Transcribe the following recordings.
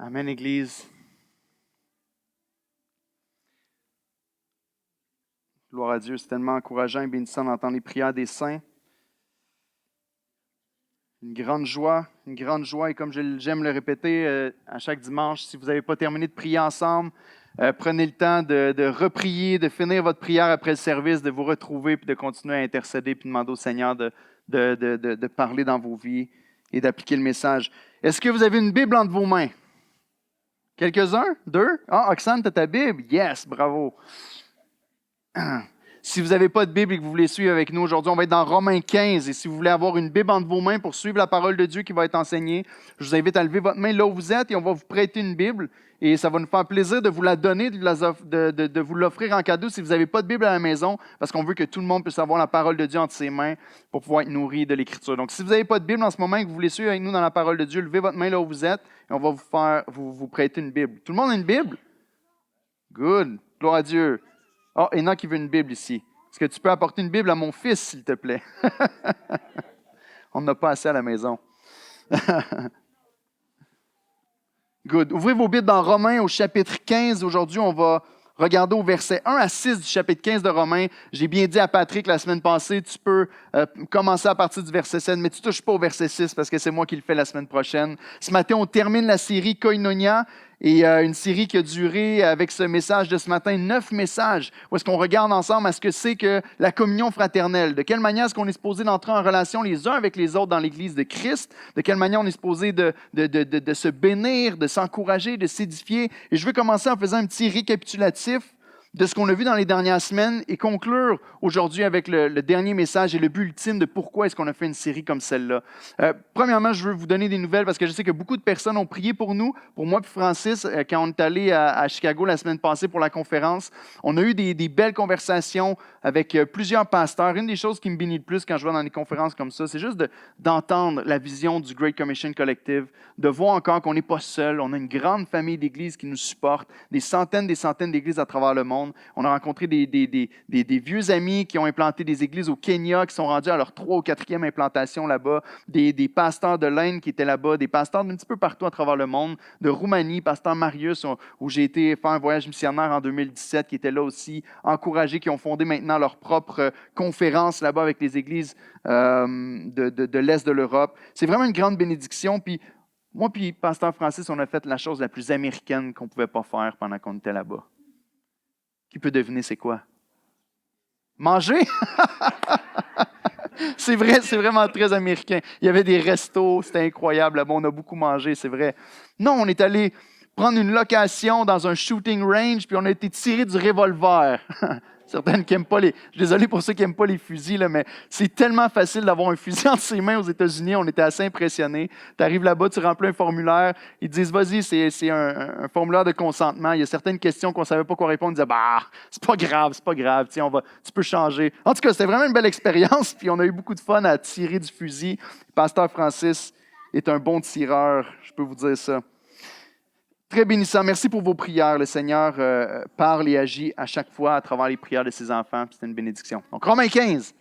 Amen, Église. Gloire à Dieu, c'est tellement encourageant et bénissant d'entendre les prières des saints. Une grande joie, et comme j'aime le répéter à chaque dimanche, si vous n'avez pas terminé de prier ensemble, prenez le temps de reprier, de finir votre prière après le service, de vous retrouver, puis de continuer à intercéder, puis demander au Seigneur de parler dans vos vies et d'appliquer le message. Est-ce que vous avez une Bible entre vos mains? Quelques-uns? Deux? Ah, Oxane, tu as ta Bible? Yes, bravo. Si vous n'avez pas de Bible et que vous voulez suivre avec nous aujourd'hui, on va être dans Romains 15. Et si vous voulez avoir une Bible entre vos mains pour suivre la parole de Dieu qui va être enseignée, je vous invite à lever votre main là où vous êtes et on va vous prêter une Bible. Et ça va nous faire plaisir de vous la donner, de vous l'offrir en cadeau si vous n'avez pas de Bible à la maison, parce qu'on veut que tout le monde puisse avoir la parole de Dieu entre ses mains pour pouvoir être nourri de l'Écriture. Donc, si vous n'avez pas de Bible en ce moment et que vous voulez suivre avec nous dans la parole de Dieu, levez votre main là où vous êtes et on va vous prêter une Bible. Tout le monde a une Bible? Good. Gloire à Dieu. Ah, oh, Enoch qui veut une Bible ici. Est-ce que tu peux apporter une Bible à mon fils, s'il te plaît? On n'en a pas assez à la maison. Good. Ouvrez vos Bibles dans Romains au chapitre 15. Aujourd'hui, on va regarder au verset 1 à 6 du chapitre 15 de Romains. J'ai bien dit à Patrick la semaine passée, tu peux commencer à partir du verset 7, mais tu ne touches pas au verset 6 parce que c'est moi qui le fais la semaine prochaine. Ce matin, on termine la série Koinonia. Et une série qui a duré, avec ce message de ce matin, 9 messages, où est-ce qu'on regarde ensemble à ce que c'est que la communion fraternelle. De quelle manière est-ce qu'on est supposé d'entrer en relation les uns avec les autres dans l'Église de Christ. De quelle manière on est supposé de se bénir, de s'encourager, de s'édifier. Et je veux commencer en faisant un petit récapitulatif de ce qu'on a vu dans les dernières semaines et conclure aujourd'hui avec le dernier message et le but ultime de pourquoi est-ce qu'on a fait une série comme celle-là. Premièrement, je veux vous donner des nouvelles parce que je sais que beaucoup de personnes ont prié pour nous, pour moi et Francis, quand on est allé à Chicago la semaine passée pour la conférence. On a eu des belles conversations avec plusieurs pasteurs. Une des choses qui me bénit le plus quand je vais dans des conférences comme ça, c'est juste d'entendre la vision du Great Commission Collective, de voir encore qu'on n'est pas seul. On a une grande famille d'églises qui nous supportent, des centaines d'églises à travers le monde. On a rencontré des vieux amis qui ont implanté des églises au Kenya, qui sont rendus à leur 3e ou 4e implantation là-bas, des pasteurs de l'Inde qui étaient là-bas, des pasteurs d'un petit peu partout à travers le monde, de Roumanie, pasteur Marius, où j'ai été faire un voyage missionnaire en 2017, qui était là aussi, encouragés, qui ont fondé maintenant leur propre conférence là-bas avec les églises de l'Est de l'Europe. C'est vraiment une grande bénédiction. Puis moi puis pasteur Francis, on a fait la chose la plus américaine qu'on ne pouvait pas faire pendant qu'on était là-bas. Qui peut deviner c'est quoi? Manger? C'est vrai, c'est vraiment très américain. Il y avait des restos, c'était incroyable. Là-bas, on a beaucoup mangé, c'est vrai. Non, on est allé prendre une location dans un shooting range, puis on a été tiré du revolver. Certaines qui n'aiment pas les... Je suis désolé pour ceux qui n'aiment pas les fusils, là, mais c'est tellement facile d'avoir un fusil entre ses mains aux États-Unis. On était assez impressionnés. Tu arrives là-bas, tu remplis un formulaire. Ils te disent, vas-y, c'est un formulaire de consentement. Il y a certaines questions qu'on ne savait pas quoi répondre. Ils disaient, c'est pas grave. Tiens, tu peux changer. En tout cas, c'était vraiment une belle expérience. Puis on a eu beaucoup de fun à tirer du fusil. Pasteur Francis est un bon tireur, je peux vous dire ça. Très bénissant. Merci pour vos prières. Le Seigneur parle et agit à chaque fois à travers les prières de ses enfants. C'est une bénédiction. Donc, Romains 15.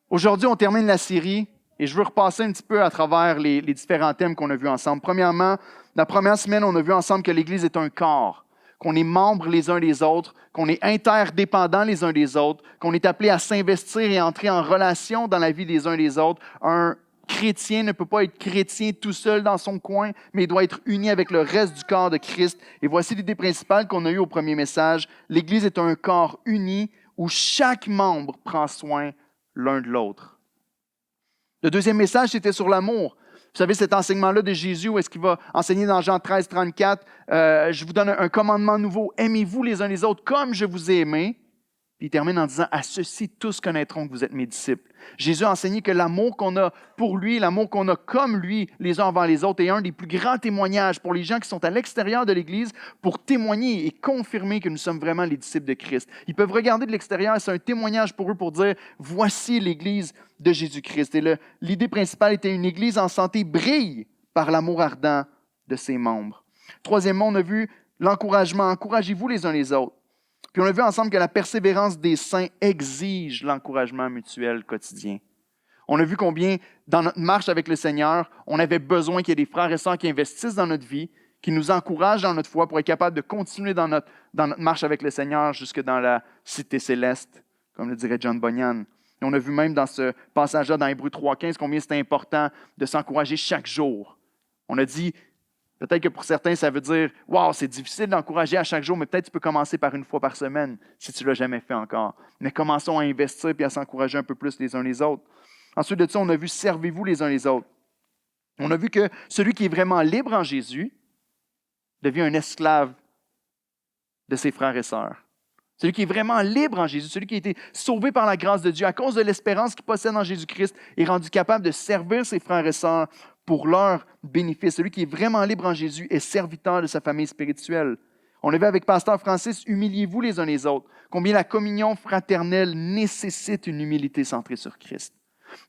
Aujourd'hui, on termine la série et je veux repasser un petit peu à travers les différents thèmes qu'on a vus ensemble. Premièrement, la première semaine, on a vu ensemble que l'Église est un corps, qu'on est membres les uns des autres, qu'on est interdépendants les uns des autres, qu'on est appelé à s'investir et entrer en relation dans la vie des uns des autres. Un chrétien ne peut pas être chrétien tout seul dans son coin, mais il doit être uni avec le reste du corps de Christ. Et voici l'idée principale qu'on a eue au premier message. L'Église est un corps uni où chaque membre prend soin l'un de l'autre. Le deuxième message, c'était sur l'amour. Vous savez, cet enseignement-là de Jésus, où est-ce qu'il va enseigner dans Jean 13, 34, je vous donne un commandement nouveau. Aimez-vous les uns les autres comme je vous ai aimé. Puis il termine en disant, à ceux-ci, tous connaîtront que vous êtes mes disciples. Jésus a enseigné que l'amour qu'on a pour lui, l'amour qu'on a comme lui, les uns envers les autres, est un des plus grands témoignages pour les gens qui sont à l'extérieur de l'Église pour témoigner et confirmer que nous sommes vraiment les disciples de Christ. Ils peuvent regarder de l'extérieur, c'est un témoignage pour eux pour dire, voici l'Église de Jésus-Christ. Et l'idée principale était une Église en santé brille par l'amour ardent de ses membres. Troisièmement, on a vu l'encouragement. Encouragez-vous les uns les autres. Puis on a vu ensemble que la persévérance des saints exige l'encouragement mutuel quotidien. On a vu combien, dans notre marche avec le Seigneur, on avait besoin qu'il y ait des frères et sœurs qui investissent dans notre vie, qui nous encourage dans notre foi pour être capable de continuer dans notre marche avec le Seigneur jusque dans la cité céleste, comme le dirait John Bunyan. Et on a vu même dans ce passage-là, dans Hébreux 3,15, combien c'est important de s'encourager chaque jour. On a dit, peut-être que pour certains, ça veut dire « Wow, c'est difficile d'encourager à chaque jour, mais peut-être tu peux commencer par une fois par semaine si tu ne l'as jamais fait encore. » Mais commençons à investir et à s'encourager un peu plus les uns les autres. Ensuite de ça, on a vu « Servez-vous les uns les autres ». On a vu que celui qui est vraiment libre en Jésus devient un esclave de ses frères et sœurs. Celui qui est vraiment libre en Jésus, celui qui a été sauvé par la grâce de Dieu à cause de l'espérance qu'il possède en Jésus-Christ, est rendu capable de servir ses frères et sœurs pour leur bénéfice. Celui qui est vraiment libre en Jésus est serviteur de sa famille spirituelle. On a vu avec Pasteur Francis, humiliez-vous les uns les autres, combien la communion fraternelle nécessite une humilité centrée sur Christ.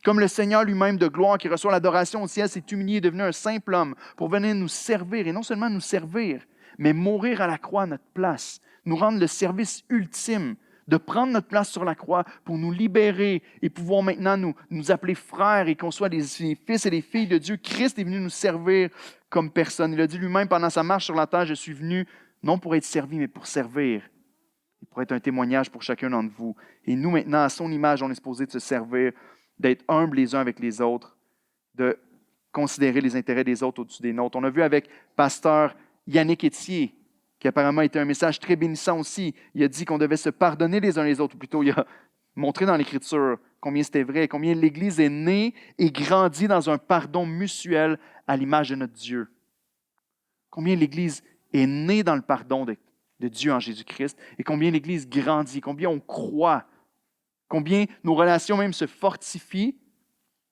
Comme le Seigneur lui-même de gloire qui reçoit l'adoration au ciel s'est humilié et devenu un simple homme pour venir nous servir, et non seulement nous servir, mais mourir à la croix à notre place, nous rendre le service ultime, de prendre notre place sur la croix pour nous libérer et pouvoir maintenant nous appeler frères et qu'on soit des fils et des filles de Dieu. Christ est venu nous servir comme personne. Il a dit lui-même pendant sa marche sur la terre, je suis venu non pour être servi, mais pour servir. Et pour être un témoignage pour chacun d'entre vous. Et nous maintenant, à son image, on est supposé de se servir, d'être humbles les uns avec les autres, de considérer les intérêts des autres au-dessus des nôtres. On a vu avec Pasteur Yannick Etier, qui apparemment était un message très bénissant aussi. Il a dit qu'on devait se pardonner les uns les autres, ou plutôt il a montré dans l'Écriture combien c'était vrai, combien l'Église est née et grandit dans un pardon mutuel à l'image de notre Dieu. Combien l'Église est née dans le pardon de Dieu en Jésus-Christ et combien l'Église grandit, combien on croit, combien nos relations même se fortifient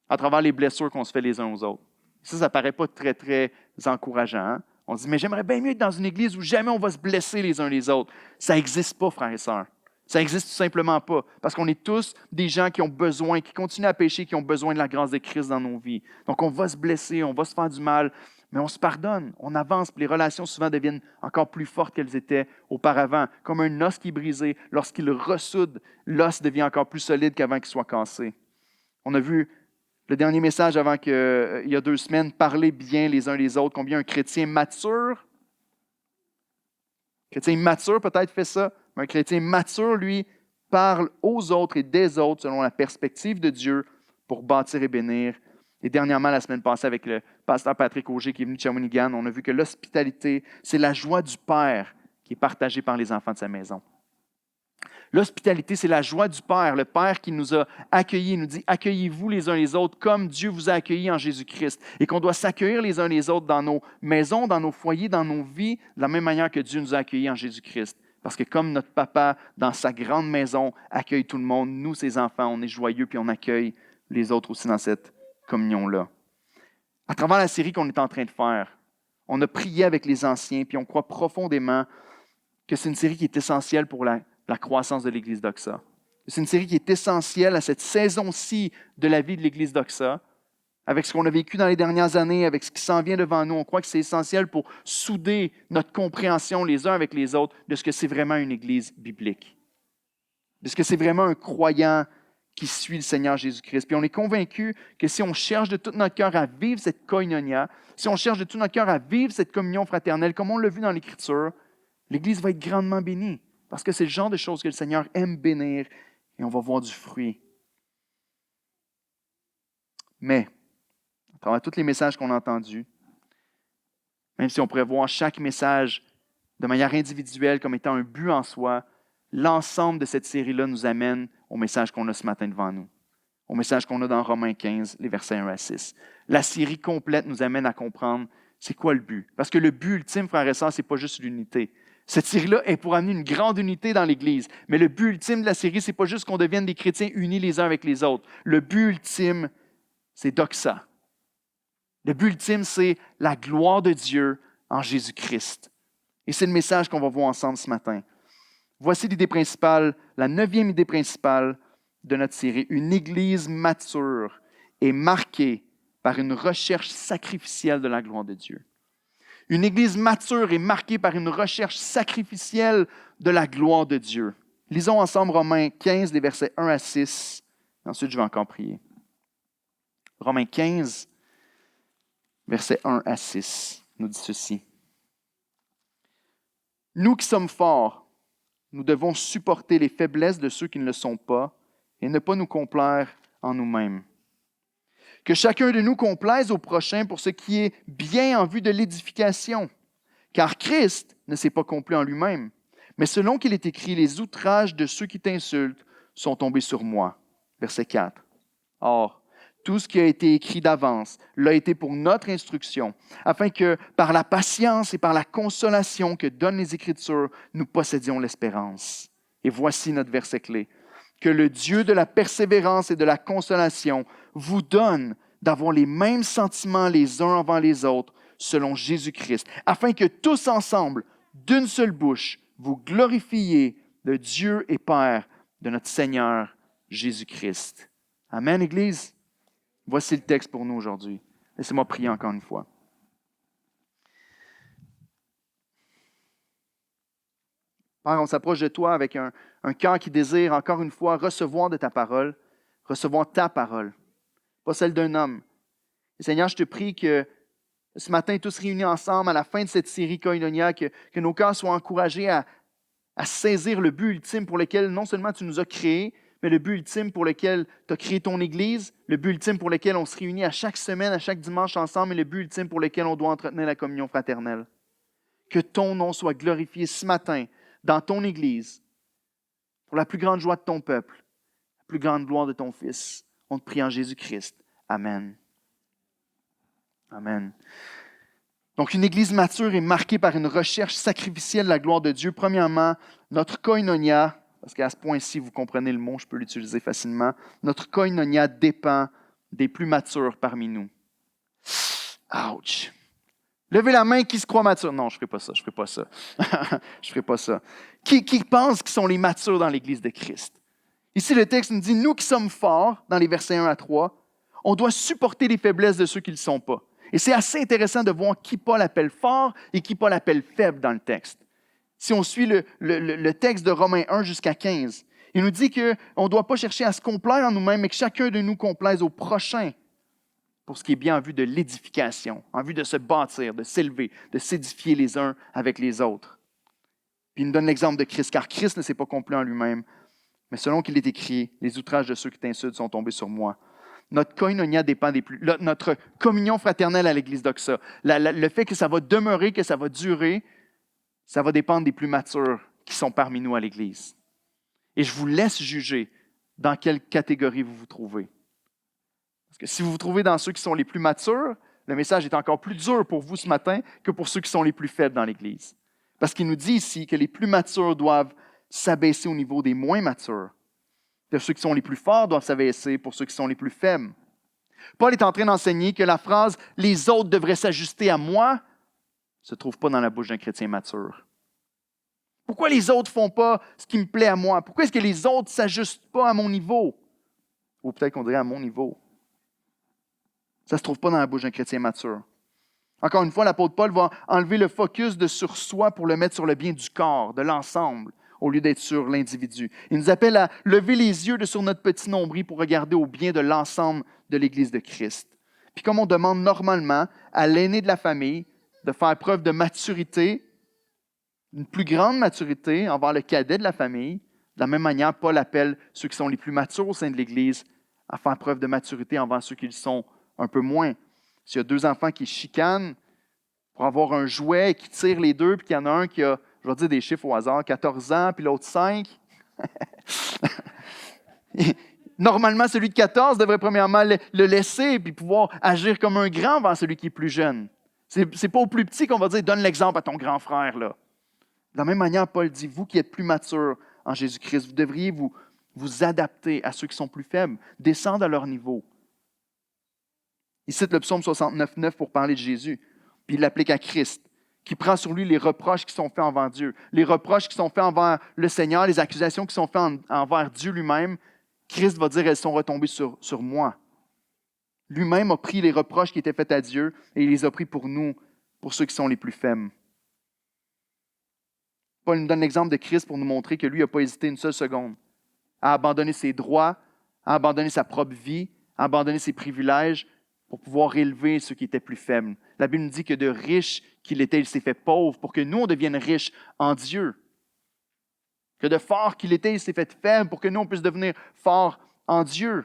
à travers les blessures qu'on se fait les uns aux autres. Ça ne paraît pas très, très encourageant. Hein? On se dit, mais j'aimerais bien mieux être dans une église où jamais on va se blesser les uns les autres. Ça n'existe pas, frères et sœurs. Ça n'existe tout simplement pas. Parce qu'on est tous des gens qui ont besoin, qui continuent à pécher, qui ont besoin de la grâce de Christ dans nos vies. Donc on va se blesser, on va se faire du mal, mais on se pardonne, on avance. Puis les relations souvent deviennent encore plus fortes qu'elles étaient auparavant. Comme un os qui est brisé, lorsqu'il ressoude, l'os devient encore plus solide qu'avant qu'il soit cassé. On a vu le dernier message avant il y a 2 semaines, parler bien les uns les autres, combien un chrétien mature peut-être fait ça, mais un chrétien mature, lui, parle aux autres et des autres selon la perspective de Dieu pour bâtir et bénir. Et dernièrement, la semaine passée, avec le pasteur Patrick Auger qui est venu de Shawinigan, on a vu que l'hospitalité, c'est la joie du Père qui est partagée par les enfants de sa maison. L'hospitalité, c'est la joie du Père, le Père qui nous a accueillis. Il nous dit, accueillez-vous les uns les autres comme Dieu vous a accueillis en Jésus-Christ. Et qu'on doit s'accueillir les uns les autres dans nos maisons, dans nos foyers, dans nos vies, de la même manière que Dieu nous a accueillis en Jésus-Christ. Parce que comme notre papa, dans sa grande maison, accueille tout le monde, nous, ses enfants, on est joyeux puis on accueille les autres aussi dans cette communion-là. À travers la série qu'on est en train de faire, on a prié avec les anciens puis on croit profondément que c'est une série qui est essentielle pour la croissance de l'Église d'Oxa. C'est une série qui est essentielle à cette saison-ci de la vie de l'Église d'Oxa, avec ce qu'on a vécu dans les dernières années, avec ce qui s'en vient devant nous. On croit que c'est essentiel pour souder notre compréhension les uns avec les autres de ce que c'est vraiment une Église biblique, de ce que c'est vraiment un croyant qui suit le Seigneur Jésus-Christ. Puis on est convaincu que si on cherche de tout notre cœur à vivre cette koinonia, si on cherche de tout notre cœur à vivre cette communion fraternelle, comme on l'a vu dans l'Écriture, l'Église va être grandement bénie. Parce que c'est le genre de choses que le Seigneur aime bénir et on va voir du fruit. Mais, à travers tous les messages qu'on a entendus, même si on pourrait voir chaque message de manière individuelle comme étant un but en soi, l'ensemble de cette série-là nous amène au message qu'on a ce matin devant nous, au message qu'on a dans Romains 15, les versets 1 à 6. La série complète nous amène à comprendre c'est quoi le but. Parce que le but ultime, frères et sœurs, ce n'est pas juste l'unité. Cette série-là est pour amener une grande unité dans l'Église. Mais le but ultime de la série, ce n'est pas juste qu'on devienne des chrétiens unis les uns avec les autres. Le but ultime, c'est doxa. Le but ultime, c'est la gloire de Dieu en Jésus-Christ. Et c'est le message qu'on va voir ensemble ce matin. Voici l'idée principale, la 9e idée principale de notre série. Une Église mature est marquée par une recherche sacrificielle de la gloire de Dieu. Une Église mature est marquée par une recherche sacrificielle de la gloire de Dieu. Lisons ensemble Romains 15, les versets 1 à 6. Ensuite, je vais encore prier. Romains 15, versets 1 à 6, nous dit ceci. Nous qui sommes forts, nous devons supporter les faiblesses de ceux qui ne le sont pas et ne pas nous complaire en nous-mêmes. Que chacun de nous complaise au prochain pour ce qui est bien en vue de l'édification. Car Christ ne s'est pas complu en lui-même, mais selon qu'il est écrit, les outrages de ceux qui t'insultent sont tombés sur moi. Verset 4. Or, tout ce qui a été écrit d'avance l'a été pour notre instruction, afin que, par la patience et par la consolation que donnent les Écritures, nous possédions l'espérance. Et voici notre verset clé. Que le Dieu de la persévérance et de la consolation vous donne d'avoir les mêmes sentiments les uns envers les autres, selon Jésus-Christ, afin que tous ensemble, d'une seule bouche, vous glorifiez le Dieu et Père de notre Seigneur Jésus-Christ. Amen, Église. Voici le texte pour nous aujourd'hui. Laissez-moi prier encore une fois. Père, on s'approche de toi avec un cœur qui désire encore une fois recevoir de ta parole, recevoir ta parole, pas celle d'un homme. Et Seigneur, je te prie que ce matin, tous réunis ensemble, à la fin de cette série Koinonia, que nos cœurs soient encouragés à saisir le but ultime pour lequel non seulement tu nous as créés, mais le but ultime pour lequel tu as créé ton Église, le but ultime pour lequel on se réunit à chaque semaine, à chaque dimanche ensemble, et le but ultime pour lequel on doit entretenir la communion fraternelle. Que ton nom soit glorifié ce matin dans ton Église, pour la plus grande joie de ton peuple, la plus grande gloire de ton Fils. On te prie en Jésus-Christ. Amen. Amen. Donc, une Église mature est marquée par une recherche sacrificielle de la gloire de Dieu. Premièrement, notre koinonia, parce qu'à ce point-ci, vous comprenez le mot, je peux l'utiliser facilement. Notre koinonia dépend des plus matures parmi nous. Ouch! Levez la main qui se croit mature. Non, je ne ferai pas ça, je ne ferai pas ça. Je ne ferai pas ça. Qui pense qu'ils sont les matures dans l'Église de Christ? Ici, le texte nous dit, nous qui sommes forts, dans les versets 1 à 3, on doit supporter les faiblesses de ceux qui ne le sont pas. Et c'est assez intéressant de voir qui Paul appelle fort et qui Paul appelle faible dans le texte. Si on suit le texte de Romains 1 jusqu'à 15, il nous dit qu'on ne doit pas chercher à se complaire en nous-mêmes, mais que chacun de nous complaise au prochain pour ce qui est bien en vue de l'édification, en vue de se bâtir, de s'élever, de s'édifier les uns avec les autres. Puis il nous donne l'exemple de Christ, car Christ ne s'est pas complu en lui-même, mais selon qu'il est écrit, les outrages de ceux qui t'insultent sont tombés sur moi. Notre koinonia dépend des plus... Notre communion fraternelle à l'Église d'Oxa, le fait que ça va demeurer, que ça va durer, ça va dépendre des plus matures qui sont parmi nous à l'Église. Et je vous laisse juger dans quelle catégorie vous vous trouvez. Parce que si vous vous trouvez dans ceux qui sont les plus matures, le message est encore plus dur pour vous ce matin que pour ceux qui sont les plus faibles dans l'Église. Parce qu'il nous dit ici que les plus matures doivent s'abaisser au niveau des moins matures. Que ceux qui sont les plus forts doivent s'abaisser pour ceux qui sont les plus faibles. Paul est en train d'enseigner que la phrase « les autres devraient s'ajuster à moi » ne se trouve pas dans la bouche d'un chrétien mature. Pourquoi les autres ne font pas ce qui me plaît à moi? Pourquoi est-ce que les autres ne s'ajustent pas à mon niveau? Ou peut-être qu'on dirait à mon niveau. Ça ne se trouve pas dans la bouche d'un chrétien mature. Encore une fois, l'apôtre Paul va enlever le focus de sur soi pour le mettre sur le bien du corps, de l'ensemble, au lieu d'être sur l'individu. Il nous appelle à lever les yeux de sur notre petit nombril pour regarder au bien de l'ensemble de l'Église de Christ. Puis comme on demande normalement à l'aîné de la famille de faire preuve de maturité, une plus grande maturité envers le cadet de la famille, de la même manière, Paul appelle ceux qui sont les plus matures au sein de l'Église à faire preuve de maturité envers ceux qui le sont un peu moins. S'il y a deux enfants qui chicanent pour avoir un jouet et qui tirent les deux, puis qu'il y en a un qui a, je vais dire des chiffres au hasard, 14 ans, puis l'autre 5. Normalement, celui de 14 devrait premièrement le laisser puis pouvoir agir comme un grand envers celui qui est plus jeune. C'est pas au plus petit qu'on va dire « donne l'exemple à ton grand frère ». Là. De la même manière, Paul dit « vous qui êtes plus matures en Jésus-Christ, vous devriez vous adapter à ceux qui sont plus faibles, descendre à leur niveau ». Il cite le psaume 69,9 pour parler de Jésus, puis il l'applique à Christ, qui prend sur lui les reproches qui sont faits envers Dieu, les reproches qui sont faits envers le Seigneur, les accusations qui sont faites envers Dieu lui-même. Christ va dire, elles sont retombées sur moi. Lui-même a pris les reproches qui étaient faits à Dieu et il les a pris pour nous, pour ceux qui sont les plus faibles. Paul nous donne l'exemple de Christ pour nous montrer que lui n'a pas hésité une seule seconde à abandonner ses droits, à abandonner sa propre vie, à abandonner ses privilèges pour pouvoir élever ceux qui étaient plus faibles. La Bible nous dit que de riche qu'il était, il s'est fait pauvre pour que nous, on devienne riches en Dieu. Que de fort qu'il était, il s'est fait faible pour que nous, on puisse devenir forts en Dieu.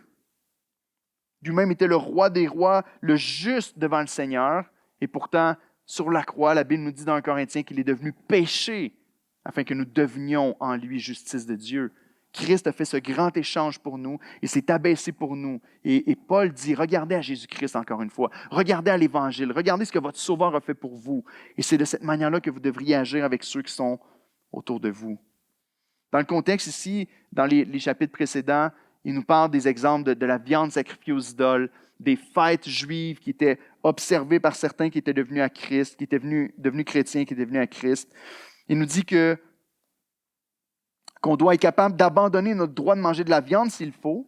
Lui-même était le roi des rois, le juste devant le Seigneur. Et pourtant, sur la croix, la Bible nous dit dans 1 Corinthiens qu'il est devenu péché afin que nous devenions en lui justice de Dieu. Christ a fait ce grand échange pour nous. Il s'est abaissé pour nous. Et Paul dit, regardez à Jésus-Christ encore une fois. Regardez à l'Évangile. Regardez ce que votre Sauveur a fait pour vous. Et c'est de cette manière-là que vous devriez agir avec ceux qui sont autour de vous. Dans le contexte ici, dans les chapitres précédents, il nous parle des exemples de la viande sacrifiée aux idoles, des fêtes juives qui étaient observées par certains qui étaient devenus à Christ, qui étaient devenus chrétiens, qui étaient devenus à Christ. Il nous dit qu'on doit être capable d'abandonner notre droit de manger de la viande s'il faut,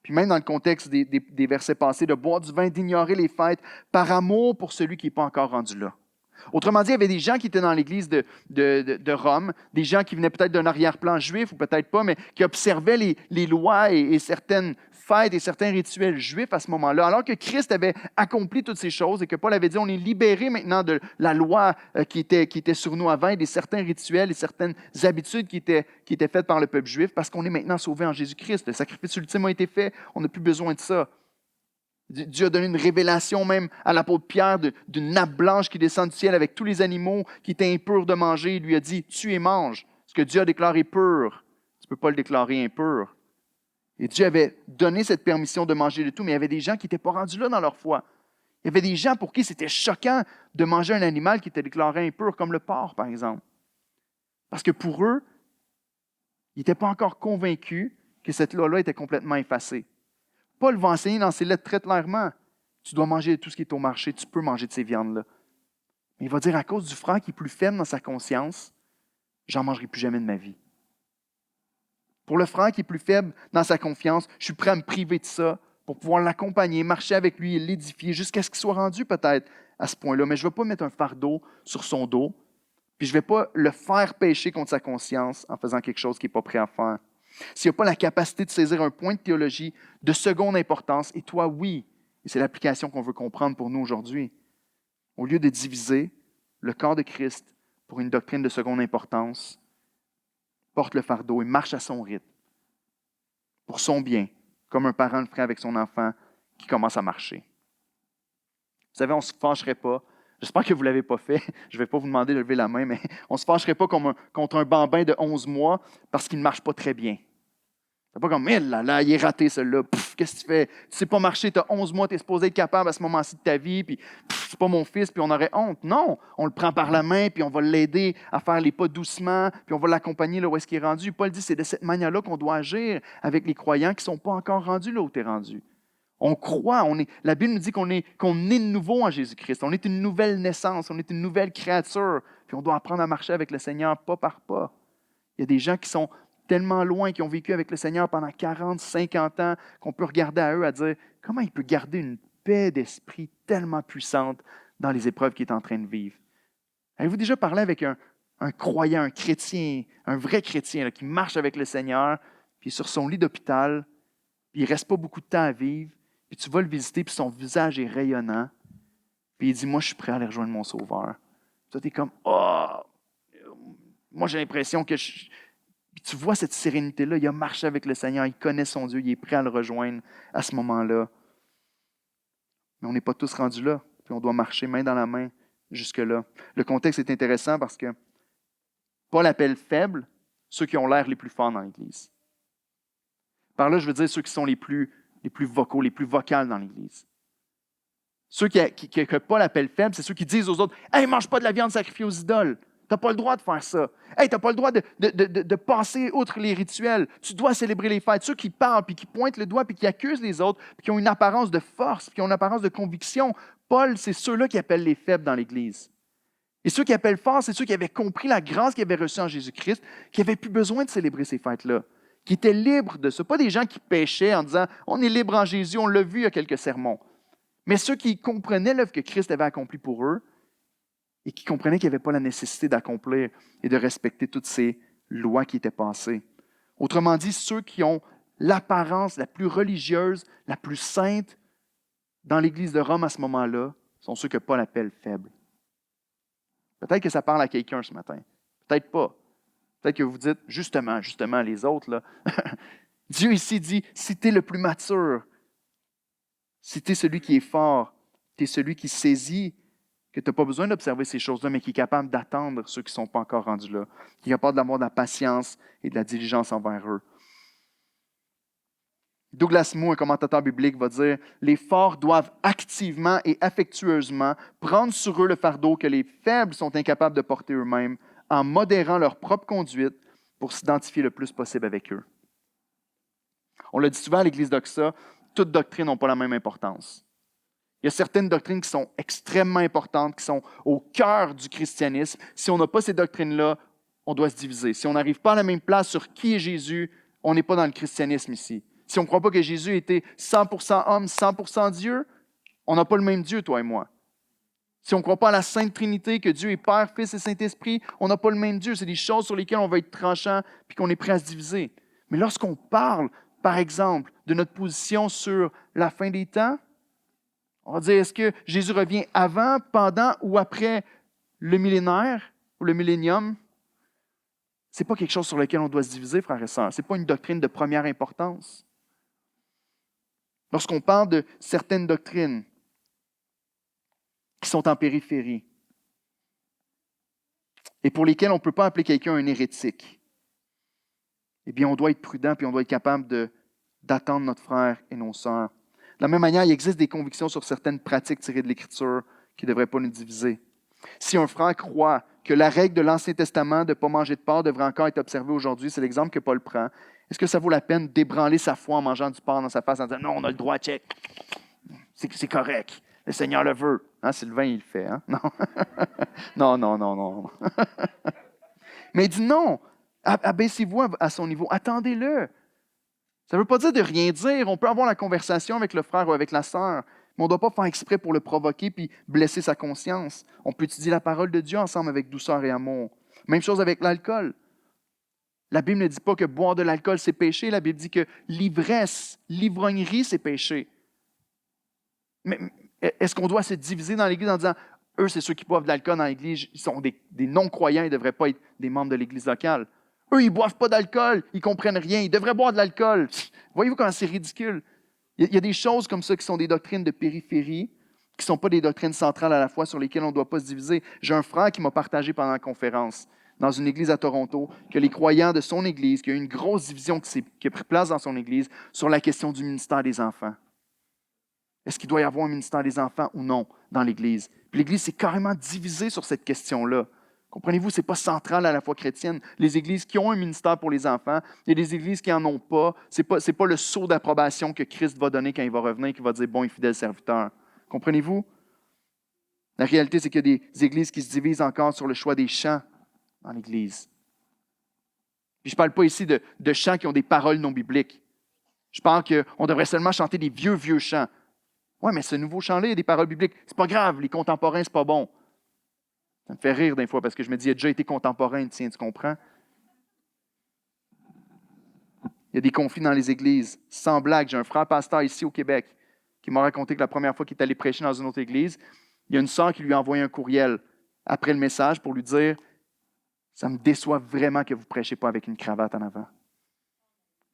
puis même dans le contexte des versets passés, de boire du vin, d'ignorer les fêtes, par amour pour celui qui n'est pas encore rendu là. Autrement dit, il y avait des gens qui étaient dans l'Église de Rome, des gens qui venaient peut-être d'un arrière-plan juif ou peut-être pas, mais qui observaient les lois et certaines fêtes et certains rituels juifs à ce moment-là, alors que Christ avait accompli toutes ces choses et que Paul avait dit, on est libéré maintenant de la loi qui était sur nous avant et des certains rituels et certaines habitudes qui étaient faites par le peuple juif parce qu'on est maintenant sauvé en Jésus-Christ. Le sacrifice ultime a été fait, on n'a plus besoin de ça. Dieu a donné une révélation même à l'apôtre Pierre d'une nappe blanche qui descend du ciel avec tous les animaux qui étaient impurs de manger. Il lui a dit, tue et mange. Ce que Dieu a déclaré pur, tu ne peux pas le déclarer impur. Et Dieu avait donné cette permission de manger de tout, mais il y avait des gens qui n'étaient pas rendus là dans leur foi. Il y avait des gens pour qui c'était choquant de manger un animal qui était déclaré impur, comme le porc, par exemple. Parce que pour eux, ils n'étaient pas encore convaincus que cette loi-là était complètement effacée. Paul va enseigner dans ses lettres très clairement, tu dois manger de tout ce qui est au marché, tu peux manger de ces viandes-là. Mais il va dire, à cause du frère qui est plus faible dans sa conscience, j'en mangerai plus jamais de ma vie. Pour le frère qui est plus faible dans sa confiance, je suis prêt à me priver de ça pour pouvoir l'accompagner, marcher avec lui et l'édifier jusqu'à ce qu'il soit rendu peut-être à ce point-là. Mais je ne vais pas mettre un fardeau sur son dos, puis je ne vais pas le faire pécher contre sa conscience en faisant quelque chose qu'il n'est pas prêt à faire. S'il n'y a pas la capacité de saisir un point de théologie de seconde importance, et toi, oui, et c'est l'application qu'on veut comprendre pour nous aujourd'hui, au lieu de diviser le corps de Christ pour une doctrine de seconde importance, porte le fardeau et marche à son rythme, pour son bien, comme un parent le ferait avec son enfant qui commence à marcher. Vous savez, on ne se fâcherait pas. J'espère que vous ne l'avez pas fait. Je ne vais pas vous demander de lever la main, mais on ne se fâcherait pas contre un bambin de 11 mois parce qu'il ne marche pas très bien. C'est pas comme, là, il est raté celui-là. Qu'est-ce que tu fais? Tu ne sais pas marcher, tu as 11 mois, tu es supposé être capable à ce moment-ci de ta vie, puis c'est pas mon fils, puis on aurait honte. Non, on le prend par la main, puis on va l'aider à faire les pas doucement, puis on va l'accompagner là où est-ce qu'il est rendu. Paul dit, c'est de cette manière-là qu'on doit agir avec les croyants qui ne sont pas encore rendus là où tu es rendu. On croit, la Bible nous dit qu'on est de nouveau en Jésus-Christ. On est une nouvelle naissance, on est une nouvelle créature. Puis on doit apprendre à marcher avec le Seigneur pas par pas. Il y a des gens qui sont tellement loin, qui ont vécu avec le Seigneur pendant 40, 50 ans, qu'on peut regarder à eux à dire comment il peut garder une paix d'esprit tellement puissante dans les épreuves qu'il est en train de vivre. Avez-vous déjà parlé avec un croyant, un chrétien, un vrai chrétien là, qui marche avec le Seigneur, puis sur son lit d'hôpital, puis il ne reste pas beaucoup de temps à vivre, puis tu vas le visiter, puis son visage est rayonnant. Puis il dit, moi, je suis prêt à aller rejoindre mon Sauveur. Puis toi, tu es comme, oh, moi, j'ai l'impression que Puis tu vois cette sérénité-là, il a marché avec le Seigneur, il connaît son Dieu, il est prêt à le rejoindre à ce moment-là. Mais on n'est pas tous rendus là, puis on doit marcher main dans la main jusque-là. Le contexte est intéressant parce que Paul appelle faibles ceux qui ont l'air les plus forts dans l'Église. Par là, je veux dire ceux qui sont les plus vocaux, les plus vocales dans l'Église. Ceux que Paul appelle faibles, c'est ceux qui disent aux autres « Hey, mange pas de la viande sacrifiée aux idoles. Tu n'as pas le droit de faire ça. Hey, tu n'as pas le droit de passer outre les rituels. Tu dois célébrer les fêtes. » Ceux qui parlent, puis qui pointent le doigt, puis qui accusent les autres, puis qui ont une apparence de force, puis qui ont une apparence de conviction. Paul, c'est ceux-là qui appellent les faibles dans l'Église. Et ceux qui appellent fort, c'est ceux qui avaient compris la grâce qu'ils avaient reçue en Jésus-Christ, qui n'avaient plus besoin de célébrer ces fêtes-là, qui étaient libres de ça. Pas des gens qui péchaient en disant « On est libre en Jésus, on l'a vu il y a quelques sermons. » Mais ceux qui comprenaient l'œuvre que Christ avait accomplie pour eux et qui comprenaient qu'il n'y avait pas la nécessité d'accomplir et de respecter toutes ces lois qui étaient passées. Autrement dit, ceux qui ont l'apparence la plus religieuse, la plus sainte dans l'Église de Rome à ce moment-là sont ceux que Paul appelle faibles. Peut-être que ça parle à quelqu'un ce matin. Peut-être pas. Peut-être que vous dites, justement, les autres, là. Dieu ici dit, si tu es le plus mature, si tu es celui qui est fort, tu es celui qui saisit que tu n'as pas besoin d'observer ces choses-là, mais qui est capable d'attendre ceux qui ne sont pas encore rendus là, qui est capable d'avoir de la patience et de la diligence envers eux. Douglas Moo, un commentateur biblique, va dire « Les forts doivent activement et affectueusement prendre sur eux le fardeau que les faibles sont incapables de porter eux-mêmes en modérant leur propre conduite pour s'identifier le plus possible avec eux. » On le dit souvent à l'Église d'Oxa, toutes doctrines n'ont pas la même importance. Il y a certaines doctrines qui sont extrêmement importantes, qui sont au cœur du christianisme. Si on n'a pas ces doctrines-là, on doit se diviser. Si on n'arrive pas à la même place sur qui est Jésus, on n'est pas dans le christianisme ici. Si on ne croit pas que Jésus était 100% homme, 100% Dieu, on n'a pas le même Dieu, toi et moi. Si on ne croit pas à la Sainte Trinité, que Dieu est Père, Fils et Saint-Esprit, on n'a pas le même Dieu. C'est des choses sur lesquelles on va être tranchant et qu'on est prêt à se diviser. Mais lorsqu'on parle, par exemple, de notre position sur la fin des temps, on va dire, est-ce que Jésus revient avant, pendant ou après le millénaire ou le millénium? Ce n'est pas quelque chose sur lequel on doit se diviser, frères et sœurs. Ce n'est pas une doctrine de première importance. Lorsqu'on parle de certaines doctrines qui sont en périphérie et pour lesquelles on ne peut pas appeler quelqu'un un hérétique, eh bien, on doit être prudent et on doit être capable d'attendre notre frère et nos sœurs. De la même manière, il existe des convictions sur certaines pratiques tirées de l'Écriture qui ne devraient pas nous diviser. Si un frère croit que la règle de l'Ancien Testament de ne pas manger de porc devrait encore être observée aujourd'hui, c'est l'exemple que Paul prend, est-ce que ça vaut la peine d'ébranler sa foi en mangeant du porc dans sa face en disant « Non, on a le droit, check. C'est correct. Le Seigneur le veut. Hein, » Sylvain, il le fait. Hein? Non. non. Mais il dit non. Abaissez-vous à son niveau. Attendez-le. Ça ne veut pas dire de rien dire. On peut avoir la conversation avec le frère ou avec la sœur, mais on ne doit pas faire exprès pour le provoquer puis blesser sa conscience. On peut étudier la parole de Dieu ensemble avec douceur et amour. Même chose avec l'alcool. La Bible ne dit pas que boire de l'alcool, c'est péché. La Bible dit que l'ivresse, l'ivrognerie, c'est péché. Mais est-ce qu'on doit se diviser dans l'Église en disant « Eux, c'est ceux qui boivent de l'alcool dans l'Église, ils sont des non-croyants, ils ne devraient pas être des membres de l'Église locale. Eux, ils ne boivent pas d'alcool, ils ne comprennent rien, ils devraient boire de l'alcool. » Voyez-vous comment c'est ridicule? Il y a des choses comme ça qui sont des doctrines de périphérie, qui ne sont pas des doctrines centrales à la fois sur lesquelles on ne doit pas se diviser. J'ai un frère qui m'a partagé pendant la conférence dans une église à Toronto, que les croyants de son église, qu'il y a eu une grosse division qui a pris place dans son église sur la question du ministère des enfants. Est-ce qu'il doit y avoir un ministère des enfants ou non dans l'église? Puis l'église s'est carrément divisée sur cette question-là. Comprenez-vous, ce n'est pas central à la foi chrétienne. Les églises qui ont un ministère pour les enfants et les églises qui n'en ont pas, ce n'est pas le sceau d'approbation que Christ va donner quand il va revenir, qu'il va dire « bon et fidèle serviteur ». Comprenez-vous? La réalité, c'est qu'il y a des églises qui se divisent encore sur le choix des chants dans l'Église. Puis je ne parle pas ici de chants qui ont des paroles non bibliques. Je parle qu'on devrait seulement chanter des vieux chants. Oui, mais ce nouveau chant-là, il y a des paroles bibliques. C'est pas grave, les contemporains, c'est pas bon. Ça me fait rire des fois parce que je me dis, il a déjà été contemporain, tiens, tu comprends? Il y a des conflits dans les églises. Sans blague, j'ai un frère pasteur ici au Québec qui m'a raconté que la première fois qu'il est allé prêcher dans une autre église, il y a une sœur qui lui a envoyé un courriel après le message pour lui dire « Ça me déçoit vraiment que vous ne prêchez pas avec une cravate en avant.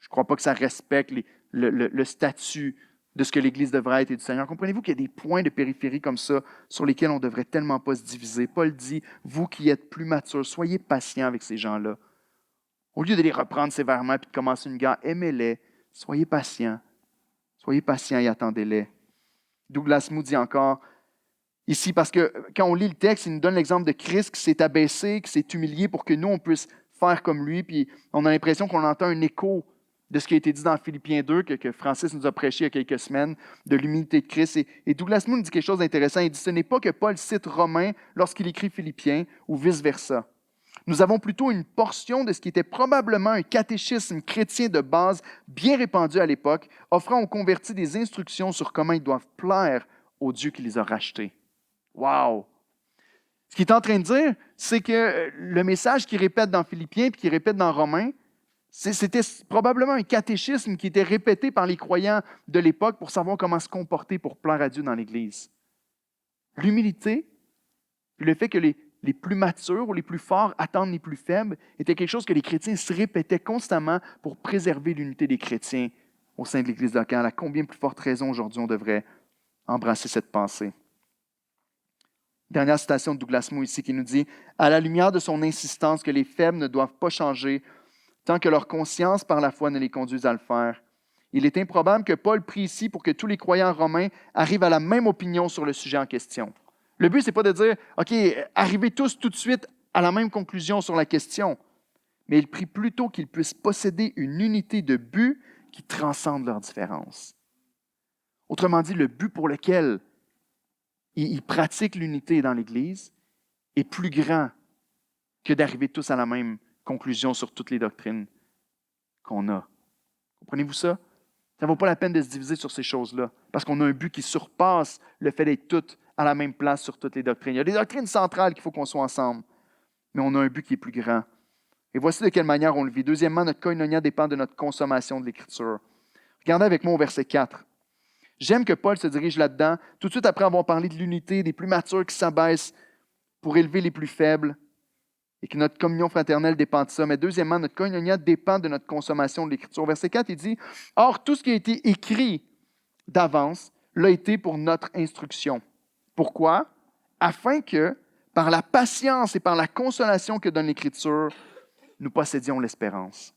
Je ne crois pas que ça respecte le statut de ce que l'Église devrait être et du Seigneur. » Comprenez-vous qu'il y a des points de périphérie comme ça sur lesquels on ne devrait tellement pas se diviser. Paul dit, vous qui êtes plus matures, soyez patients avec ces gens-là. Au lieu de les reprendre sévèrement et de commencer une guerre, aimez-les, soyez patients. Soyez patients et attendez-les. Douglas Moo dit encore, ici, parce que quand on lit le texte, il nous donne l'exemple de Christ qui s'est abaissé, qui s'est humilié pour que nous, on puisse faire comme lui. Puis on a l'impression qu'on entend un écho de ce qui a été dit dans Philippiens 2, que Francis nous a prêché il y a quelques semaines, de l'humilité de Christ. Et Douglas Moo nous dit quelque chose d'intéressant. Il dit, ce n'est pas que Paul cite Romains lorsqu'il écrit Philippiens ou vice-versa. Nous avons plutôt une portion de ce qui était probablement un catéchisme chrétien de base bien répandu à l'époque, offrant aux convertis des instructions sur comment ils doivent plaire au Dieu qui les a rachetés. Wow! Ce qu'il est en train de dire, c'est que le message qu'il répète dans Philippiens et qu'il répète dans Romains, C'était probablement un catéchisme qui était répété par les croyants de l'époque pour savoir comment se comporter pour plaire à Dieu dans l'Église. L'humilité, puis le fait que les plus matures ou les plus forts attendent les plus faibles, était quelque chose que les chrétiens se répétaient constamment pour préserver l'unité des chrétiens au sein de l'Église locale. À combien plus forte raison aujourd'hui on devrait embrasser cette pensée? Dernière citation de Douglas Moo ici qui nous dit « À la lumière de son insistance que les faibles ne doivent pas changer tant que leur conscience par la foi ne les conduise à le faire, il est improbable que Paul prie ici pour que tous les croyants romains arrivent à la même opinion sur le sujet en question. » Le but, ce n'est pas de dire « OK, arrivez tous tout de suite à la même conclusion sur la question », mais il prie plutôt qu'ils puissent posséder une unité de but qui transcende leurs différences. Autrement dit, le but pour lequel ils pratiquent l'unité dans l'Église est plus grand que d'arriver tous à la même conclusion sur toutes les doctrines qu'on a. Comprenez-vous ça? Ça ne vaut pas la peine de se diviser sur ces choses-là, parce qu'on a un but qui surpasse le fait d'être tous à la même place sur toutes les doctrines. Il y a des doctrines centrales qu'il faut qu'on soit ensemble, mais on a un but qui est plus grand. Et voici de quelle manière on le vit. Deuxièmement, notre koinonia dépend de notre consommation de l'Écriture. Regardez avec moi au verset 4. J'aime que Paul se dirige là-dedans, tout de suite après avoir parlé de l'unité, des plus matures qui s'abaissent pour élever les plus faibles, et que notre communion fraternelle dépend de ça. Mais deuxièmement, notre koinonia dépend de notre consommation de l'Écriture. Verset 4, il dit « Or, tout ce qui a été écrit d'avance l'a été pour notre instruction. » Pourquoi? Afin que, par la patience et par la consolation que donne l'Écriture, nous possédions l'espérance.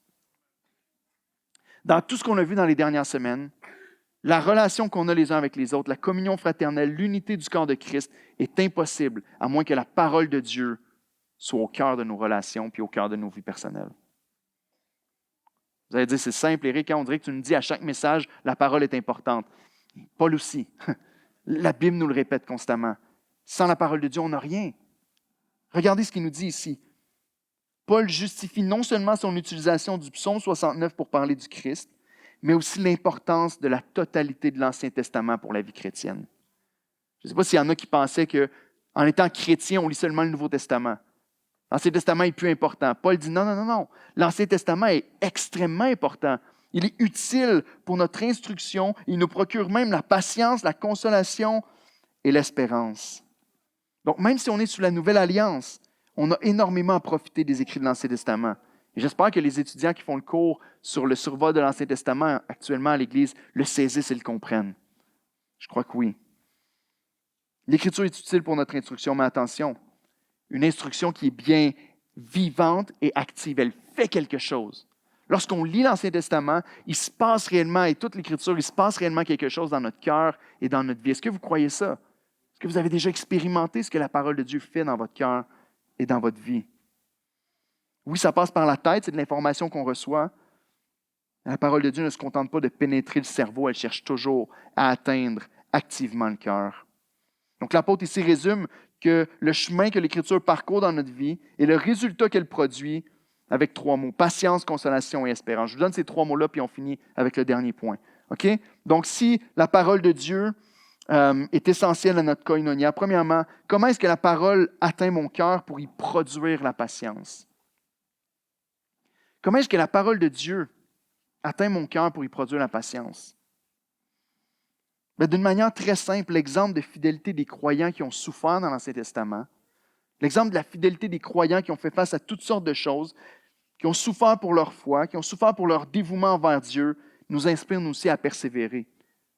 Dans tout ce qu'on a vu dans les dernières semaines, la relation qu'on a les uns avec les autres, la communion fraternelle, l'unité du corps de Christ est impossible à moins que la parole de Dieu soit au cœur de nos relations puis au cœur de nos vies personnelles. Vous allez dire, c'est simple, Éric, on dirait que tu nous dis à chaque message, la parole est importante. Paul aussi. La Bible nous le répète constamment. Sans la parole de Dieu, on n'a rien. Regardez ce qu'il nous dit ici. Paul justifie non seulement son utilisation du psaume 69 pour parler du Christ, mais aussi l'importance de la totalité de l'Ancien Testament pour la vie chrétienne. Je ne sais pas s'il y en a qui pensaient qu'en étant chrétien, on lit seulement le Nouveau Testament. L'Ancien Testament est plus important. Paul dit non. L'Ancien Testament est extrêmement important. Il est utile pour notre instruction. Il nous procure même la patience, la consolation et l'espérance. Donc, même si on est sous la Nouvelle Alliance, on a énormément à profiter des écrits de l'Ancien Testament. Et j'espère que les étudiants qui font le cours sur le survol de l'Ancien Testament actuellement à l'Église le saisissent et le comprennent. Je crois que oui. L'Écriture est utile pour notre instruction, mais attention, une instruction qui est bien vivante et active. Elle fait quelque chose. Lorsqu'on lit l'Ancien Testament, il se passe réellement, et toute l'Écriture, il se passe réellement quelque chose dans notre cœur et dans notre vie. Est-ce que vous croyez ça? Est-ce que vous avez déjà expérimenté ce que la parole de Dieu fait dans votre cœur et dans votre vie? Oui, ça passe par la tête, c'est de l'information qu'on reçoit. La parole de Dieu ne se contente pas de pénétrer le cerveau, elle cherche toujours à atteindre activement le cœur. Donc l'apôtre ici résume que le chemin que l'Écriture parcourt dans notre vie et le résultat qu'elle produit avec 3 mots, patience, consolation et espérance. Je vous donne ces 3 mots-là, puis on finit avec le dernier point. OK? Donc si la parole de Dieu est essentielle à notre koinonia, premièrement, comment est-ce que la parole atteint mon cœur pour y produire la patience? Comment est-ce que la parole de Dieu atteint mon cœur pour y produire la patience? Bien, d'une manière très simple, l'exemple de fidélité des croyants qui ont souffert dans l'Ancien Testament, l'exemple de la fidélité des croyants qui ont fait face à toutes sortes de choses, qui ont souffert pour leur foi, qui ont souffert pour leur dévouement envers Dieu, nous inspire nous aussi à persévérer,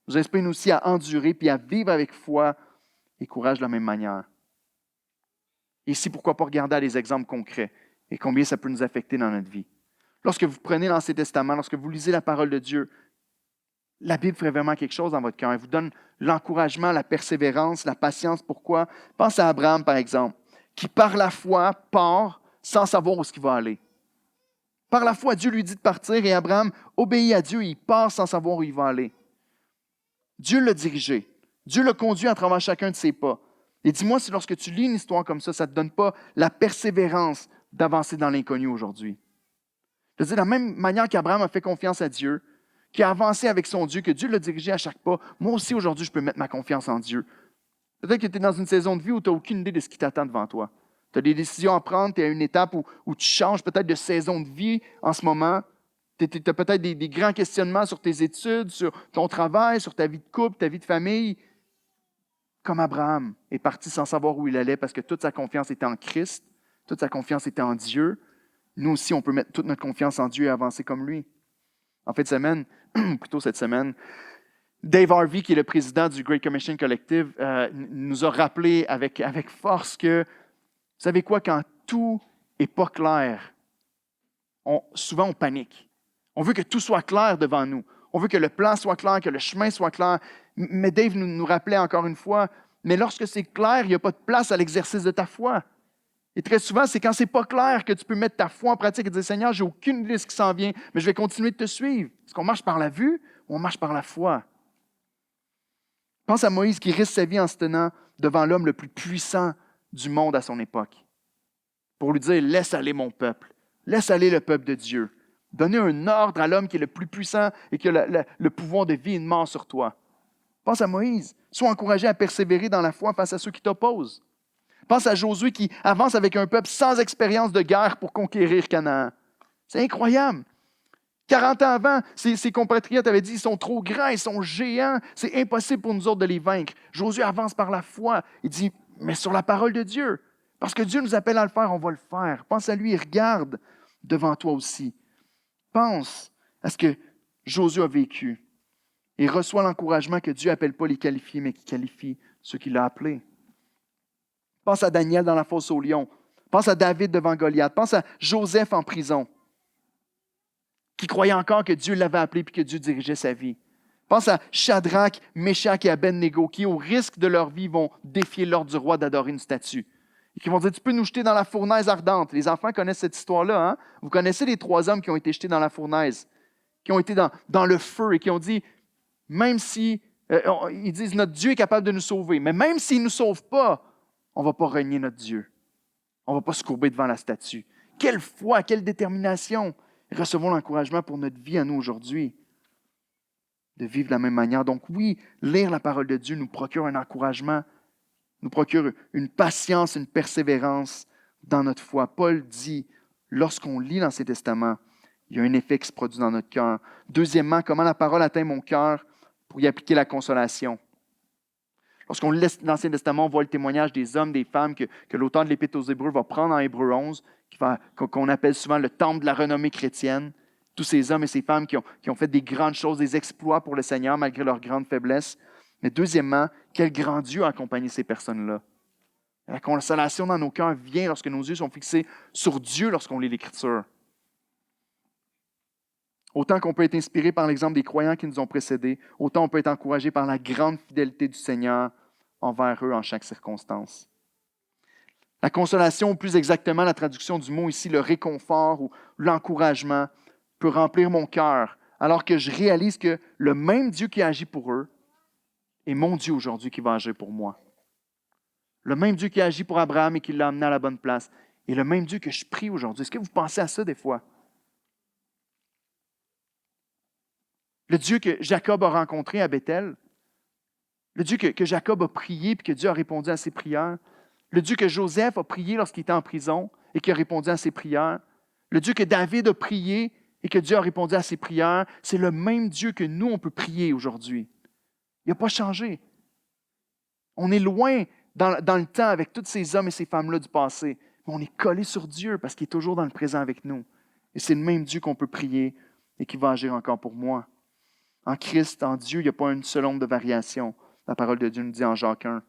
nous inspire nous aussi à endurer puis à vivre avec foi et courage de la même manière. Et ici, pourquoi pas regarder à des exemples concrets et combien ça peut nous affecter dans notre vie. Lorsque vous prenez l'Ancien Testament, lorsque vous lisez la parole de Dieu, la Bible ferait vraiment quelque chose dans votre cœur. Elle vous donne l'encouragement, la persévérance, la patience. Pourquoi? Pense à Abraham, par exemple, qui par la foi part sans savoir où il va aller. Par la foi, Dieu lui dit de partir et Abraham obéit à Dieu et il part sans savoir où il va aller. Dieu l'a dirigé. Dieu l'a conduit à travers chacun de ses pas. Et dis-moi si lorsque tu lis une histoire comme ça ne te donne pas la persévérance d'avancer dans l'inconnu aujourd'hui. Je veux dire, de la même manière qu'Abraham a fait confiance à Dieu, qui a avancé avec son Dieu, que Dieu l'a dirigé à chaque pas, moi aussi aujourd'hui, je peux mettre ma confiance en Dieu. Peut-être que tu es dans une saison de vie où tu n'as aucune idée de ce qui t'attend devant toi. Tu as des décisions à prendre, tu es à une étape où tu changes peut-être de saison de vie en ce moment. Tu as peut-être des grands questionnements sur tes études, sur ton travail, sur ta vie de couple, ta vie de famille. Comme Abraham est parti sans savoir où il allait parce que toute sa confiance était en Christ, toute sa confiance était en Dieu. Nous aussi, on peut mettre toute notre confiance en Dieu et avancer comme lui. En fin de semaine, plutôt cette semaine, Dave Harvey, qui est le président du Great Commission Collective, nous a rappelé avec force que, vous savez quoi, quand tout n'est pas clair, souvent on panique. On veut que tout soit clair devant nous. On veut que le plan soit clair, que le chemin soit clair. Mais Dave nous rappelait encore une fois, mais lorsque c'est clair, il n'y a pas de place à l'exercice de ta foi. Et très souvent, c'est quand ce n'est pas clair que tu peux mettre ta foi en pratique et dire, Seigneur, j'ai aucune idée de ce qui s'en vient, mais je vais continuer de te suivre. Est-ce qu'on marche par la vue ou on marche par la foi? Pense à Moïse qui risque sa vie en se tenant devant l'homme le plus puissant du monde à son époque, pour lui dire, laisse aller mon peuple, laisse aller le peuple de Dieu. Donner un ordre à l'homme qui est le plus puissant et qui a le pouvoir de vie et de mort sur toi. Pense à Moïse. Sois encouragé à persévérer dans la foi face à ceux qui t'opposent. Pense à Josué qui avance avec un peuple sans expérience de guerre pour conquérir Canaan. C'est incroyable. 40 ans avant, ses compatriotes avaient dit, ils sont trop grands, ils sont géants, c'est impossible pour nous autres de les vaincre. Josué avance par la foi. Il dit, mais sur la parole de Dieu. Parce que Dieu nous appelle à le faire, on va le faire. Pense à lui et regarde devant toi aussi. Pense à ce que Josué a vécu et reçois l'encouragement que Dieu n'appelle pas les qualifiés, mais qui qualifie ceux qu'il a appelés. Pense à Daniel dans la fosse aux lions. Pense à David devant Goliath. Pense à Joseph en prison, qui croyait encore que Dieu l'avait appelé et que Dieu dirigeait sa vie. Pense à Shadrach, Meshach et Abednego, qui, au risque de leur vie, vont défier l'ordre du roi d'adorer une statue. Et qui vont dire, tu peux nous jeter dans la fournaise ardente. Les enfants connaissent cette histoire-là. Hein? Vous connaissez les 3 hommes qui ont été jetés dans la fournaise, qui ont été dans le feu et qui ont dit, même si, ils disent, notre Dieu est capable de nous sauver, mais même s'il ne nous sauve pas, on ne va pas renier notre Dieu. On ne va pas se courber devant la statue. Quelle foi, quelle détermination! Recevons l'encouragement pour notre vie à nous aujourd'hui, de vivre de la même manière. Donc oui, lire la parole de Dieu nous procure un encouragement, nous procure une patience, une persévérance dans notre foi. Paul dit, lorsqu'on lit l'Ancien Testament, il y a un effet qui se produit dans notre cœur. Deuxièmement, comment la parole atteint mon cœur pour y appliquer la consolation. Lorsqu'on lit l'Ancien Testament, on voit le témoignage des hommes, des femmes que l'auteur de l'Épître aux Hébreux va prendre en Hébreux 11, qu'on appelle souvent le temple de la renommée chrétienne. Tous ces hommes et ces femmes qui ont fait des grandes choses, des exploits pour le Seigneur malgré leur grande faiblesse. Mais deuxièmement, quel grand Dieu a accompagné ces personnes-là. La consolation dans nos cœurs vient lorsque nos yeux sont fixés sur Dieu lorsqu'on lit l'Écriture. Autant qu'on peut être inspiré par l'exemple des croyants qui nous ont précédés, autant on peut être encouragé par la grande fidélité du Seigneur envers eux en chaque circonstance. La consolation, ou plus exactement la traduction du mot ici, le réconfort ou l'encouragement, peut remplir mon cœur alors que je réalise que le même Dieu qui agit pour eux est mon Dieu aujourd'hui qui va agir pour moi. Le même Dieu qui agit pour Abraham et qui l'a amené à la bonne place est le même Dieu que je prie aujourd'hui. Est-ce que vous pensez à ça des fois? Le Dieu que Jacob a rencontré à Bethel, le Dieu que Jacob a prié et que Dieu a répondu à ses prières, le Dieu que Joseph a prié lorsqu'il était en prison et qui a répondu à ses prières, le Dieu que David a prié et que Dieu a répondu à ses prières, c'est le même Dieu que nous, on peut prier aujourd'hui. Il n'a pas changé. On est loin dans le temps avec tous ces hommes et ces femmes-là du passé, mais on est collé sur Dieu parce qu'il est toujours dans le présent avec nous. Et c'est le même Dieu qu'on peut prier et qui va agir encore pour moi. En Christ, en Dieu, il n'y a pas une seule onde de variation. La parole de Dieu nous dit en Jacques 1.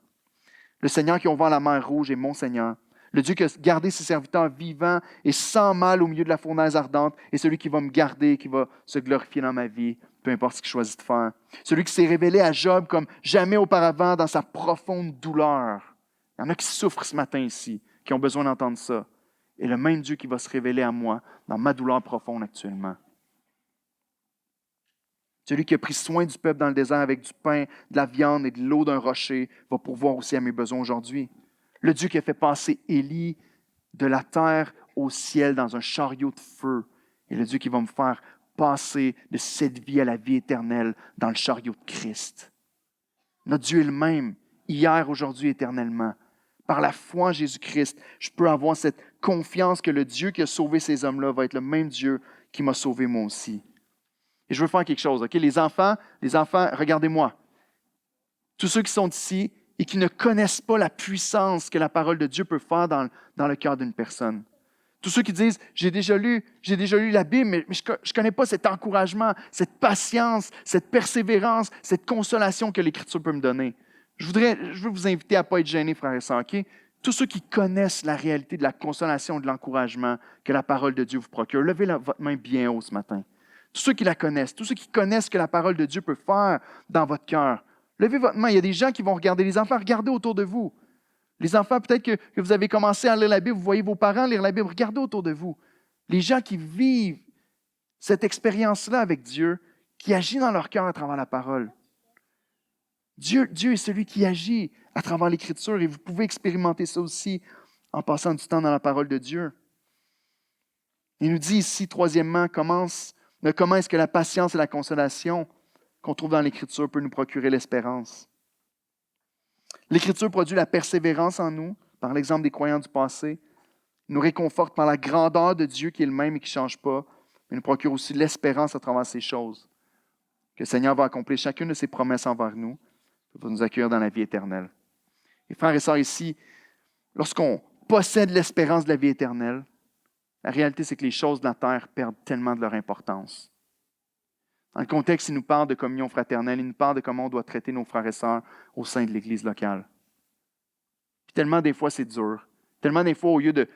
Le Seigneur qui a ouvert la mer Rouge est mon Seigneur. Le Dieu qui a gardé ses serviteurs vivants et sans mal au milieu de la fournaise ardente est celui qui va me garder, qui va se glorifier dans ma vie, peu importe ce qu'il choisit de faire. Celui qui s'est révélé à Job comme jamais auparavant dans sa profonde douleur. Il y en a qui souffrent ce matin ici, qui ont besoin d'entendre ça. Et le même Dieu qui va se révéler à moi dans ma douleur profonde actuellement. Celui qui a pris soin du peuple dans le désert avec du pain, de la viande et de l'eau d'un rocher va pourvoir aussi à mes besoins aujourd'hui. Le Dieu qui a fait passer Élie de la terre au ciel dans un chariot de feu est le Dieu qui va me faire passer de cette vie à la vie éternelle dans le chariot de Christ. Notre Dieu est le même, hier, aujourd'hui, éternellement. Par la foi en Jésus-Christ, je peux avoir cette confiance que le Dieu qui a sauvé ces hommes-là va être le même Dieu qui m'a sauvé moi aussi. Et je veux faire quelque chose, OK? Les enfants, regardez-moi. Tous ceux qui sont ici et qui ne connaissent pas la puissance que la parole de Dieu peut faire dans le cœur d'une personne. Tous ceux qui disent, j'ai déjà lu la Bible, mais je ne connais pas cet encouragement, cette patience, cette persévérance, cette consolation que l'Écriture peut me donner. Je veux vous inviter à ne pas être gênés, frères et sœurs, OK? Tous ceux qui connaissent la réalité de la consolation et de l'encouragement que la parole de Dieu vous procure, levez votre main bien haut ce matin. Tous ceux qui la connaissent, tous ceux qui connaissent ce que la parole de Dieu peut faire dans votre cœur, levez votre main. Il y a des gens qui vont regarder les enfants, regardez autour de vous. Les enfants, peut-être que vous avez commencé à lire la Bible, vous voyez vos parents lire la Bible, regardez autour de vous. Les gens qui vivent cette expérience-là avec Dieu, qui agit dans leur cœur à travers la parole. Dieu est celui qui agit à travers l'Écriture et vous pouvez expérimenter ça aussi en passant du temps dans la parole de Dieu. Il nous dit ici, troisièmement, comment est-ce que la patience et la consolation qu'on trouve dans l'Écriture peut nous procurer l'espérance. L'Écriture produit la persévérance en nous, par l'exemple des croyants du passé, nous réconforte par la grandeur de Dieu qui est le même et qui ne change pas, mais nous procure aussi l'espérance à travers ces choses, que le Seigneur va accomplir chacune de ses promesses envers nous, pour nous accueillir dans la vie éternelle. Et frères et sœurs, ici, lorsqu'on possède l'espérance de la vie éternelle, la réalité, c'est que les choses de la terre perdent tellement de leur importance. Dans le contexte, il nous parle de communion fraternelle, il nous parle de comment on doit traiter nos frères et sœurs au sein de l'Église locale. Puis tellement des fois, c'est dur. Tellement des fois, au lieu de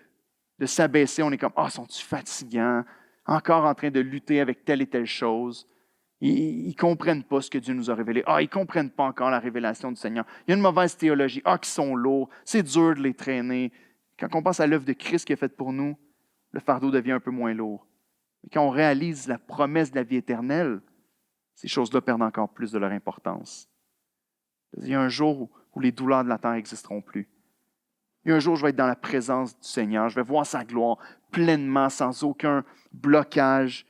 s'abaisser, on est comme « Ah, sont-ils fatigants? Encore en train de lutter avec telle et telle chose. » Ils ne comprennent pas ce que Dieu nous a révélé. Ah, ils ne comprennent pas encore la révélation du Seigneur. Il y a une mauvaise théologie. Ah, qui sont lourds. C'est dur de les traîner. Quand on pense à l'œuvre de Christ qui est faite pour nous, le fardeau devient un peu moins lourd. Mais quand on réalise la promesse de la vie éternelle, ces choses-là perdent encore plus de leur importance. Il y a un jour où les douleurs de la terre n'existeront plus. Il y a un jour où je vais être dans la présence du Seigneur. Je vais voir sa gloire pleinement, sans aucun blocage.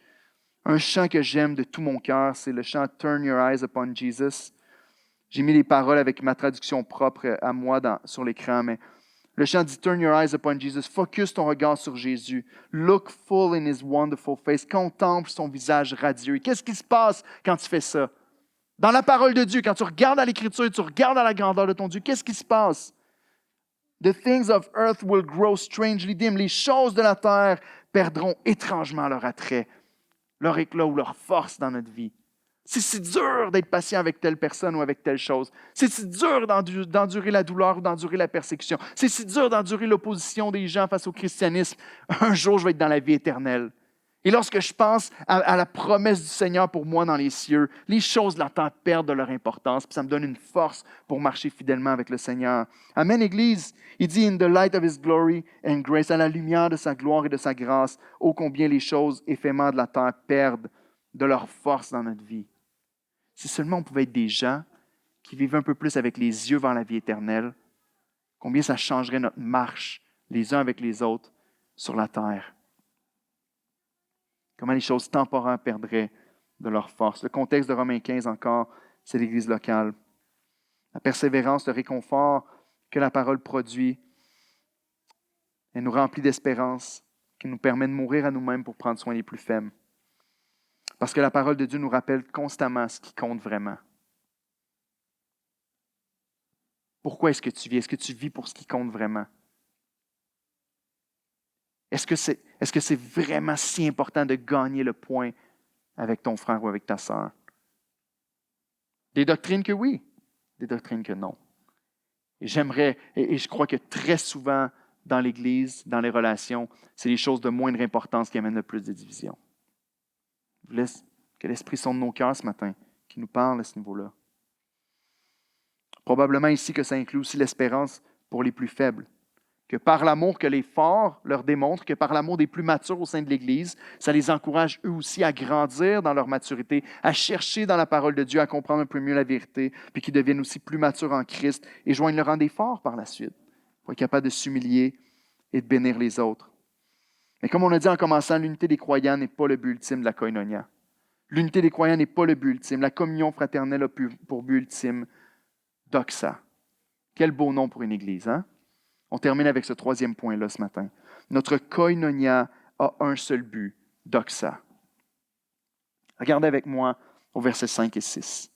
Un chant que j'aime de tout mon cœur, c'est le chant « Turn your eyes upon Jesus ». J'ai mis les paroles avec ma traduction propre à moi sur l'écran, mais le chant dit « Turn your eyes upon Jesus ». Focus ton regard sur Jésus. Look full in his wonderful face. Contemple son visage radieux. Qu'est-ce qui se passe quand tu fais ça? Dans la parole de Dieu, quand tu regardes à l'Écriture, tu regardes à la grandeur de ton Dieu, qu'est-ce qui se passe? The things of earth will grow strangely dim. Les choses de la terre perdront étrangement leur attrait, leur éclat ou leur force dans notre vie. C'est si dur d'être patient avec telle personne ou avec telle chose. C'est si dur d'endurer la douleur ou d'endurer la persécution. C'est si dur d'endurer l'opposition des gens face au christianisme. Un jour, je vais être dans la vie éternelle. Et lorsque je pense à la promesse du Seigneur pour moi dans les cieux, les choses de la terre perdent de leur importance, puis ça me donne une force pour marcher fidèlement avec le Seigneur. Amen, Église. Il dit « In the light of His glory and grace », à la lumière de sa gloire et de sa grâce, ô combien les choses éphémères de la terre perdent de leur force dans notre vie. Si seulement on pouvait être des gens qui vivent un peu plus avec les yeux vers la vie éternelle, combien ça changerait notre marche les uns avec les autres sur la terre. Comment les choses temporaires perdraient de leur force. Le contexte de Romains 15 encore, c'est l'Église locale. La persévérance, le réconfort que la parole produit, elle nous remplit d'espérance, qui nous permet de mourir à nous-mêmes pour prendre soin des plus faibles. Parce que la parole de Dieu nous rappelle constamment ce qui compte vraiment. Pourquoi est-ce que tu vis? Est-ce que tu vis pour ce qui compte vraiment? Est-ce que c'est vraiment si important de gagner le point avec ton frère ou avec ta sœur? Des doctrines que oui, des doctrines que non. Et je crois que très souvent dans l'Église, dans les relations, c'est les choses de moindre importance qui amènent le plus de division. Je laisse que l'Esprit sonde nos cœurs ce matin, qui nous parle à ce niveau-là. Probablement ici que ça inclut aussi l'espérance pour les plus faibles. Que par l'amour que les forts leur démontrent, que par l'amour des plus matures au sein de l'Église, ça les encourage eux aussi à grandir dans leur maturité, à chercher dans la parole de Dieu, à comprendre un peu mieux la vérité, puis qu'ils deviennent aussi plus matures en Christ et joignent le rang des forts par la suite, pour être capables de s'humilier et de bénir les autres. Mais comme on a dit en commençant, l'unité des croyants n'est pas le but ultime de la koinonia. L'unité des croyants n'est pas le but ultime. La communion fraternelle a pour but ultime doxa. Quel beau nom pour une Église, hein? On termine avec ce troisième point-là ce matin. Notre koinonia a un seul but, doxa. Regardez avec moi au verset 5 et 6.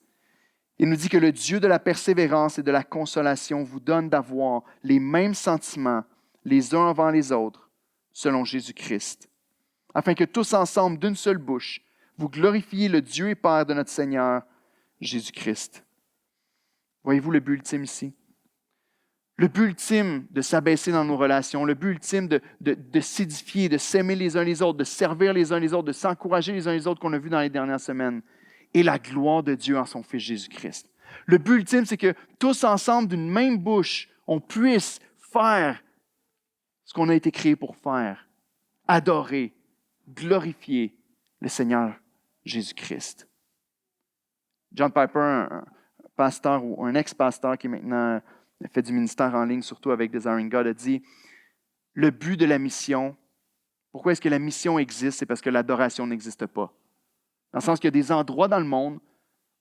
Il nous dit que le Dieu de la persévérance et de la consolation vous donne d'avoir les mêmes sentiments les uns envers les autres, selon Jésus-Christ, afin que tous ensemble, d'une seule bouche, vous glorifiez le Dieu et Père de notre Seigneur, Jésus-Christ. Voyez-vous le but ultime ici? Le but ultime de s'abaisser dans nos relations, le but ultime de s'édifier, de s'aimer les uns les autres, de servir les uns les autres, de s'encourager les uns les autres qu'on a vu dans les dernières semaines, et la gloire de Dieu en son Fils Jésus-Christ. Le but ultime, c'est que tous ensemble, d'une même bouche, on puisse faire ce qu'on a été créé pour faire, adorer, glorifier le Seigneur Jésus-Christ. John Piper, un pasteur ou un ex-pasteur qui maintenant fait du ministère en ligne, surtout avec Desiring God, a dit « Le but de la mission, pourquoi est-ce que la mission existe? C'est parce que l'adoration n'existe pas. » Dans le sens qu'il y a des endroits dans le monde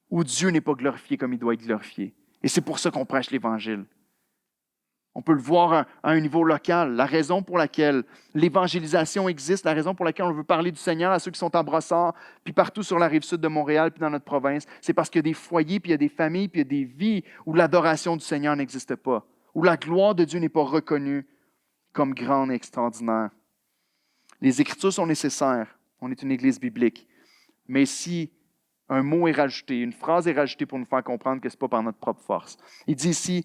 où Dieu n'est pas glorifié comme il doit être glorifié. Et c'est pour ça qu'on prêche l'Évangile. On peut le voir à un niveau local. La raison pour laquelle l'évangélisation existe, la raison pour laquelle on veut parler du Seigneur à ceux qui sont à Brossard, puis partout sur la rive sud de Montréal, puis dans notre province, c'est parce qu'il y a des foyers, puis il y a des familles, puis il y a des vies où l'adoration du Seigneur n'existe pas, où la gloire de Dieu n'est pas reconnue comme grande et extraordinaire. Les Écritures sont nécessaires. On est une Église biblique. Mais si un mot est rajouté, une phrase est rajoutée pour nous faire comprendre que ce n'est pas par notre propre force. Il dit ici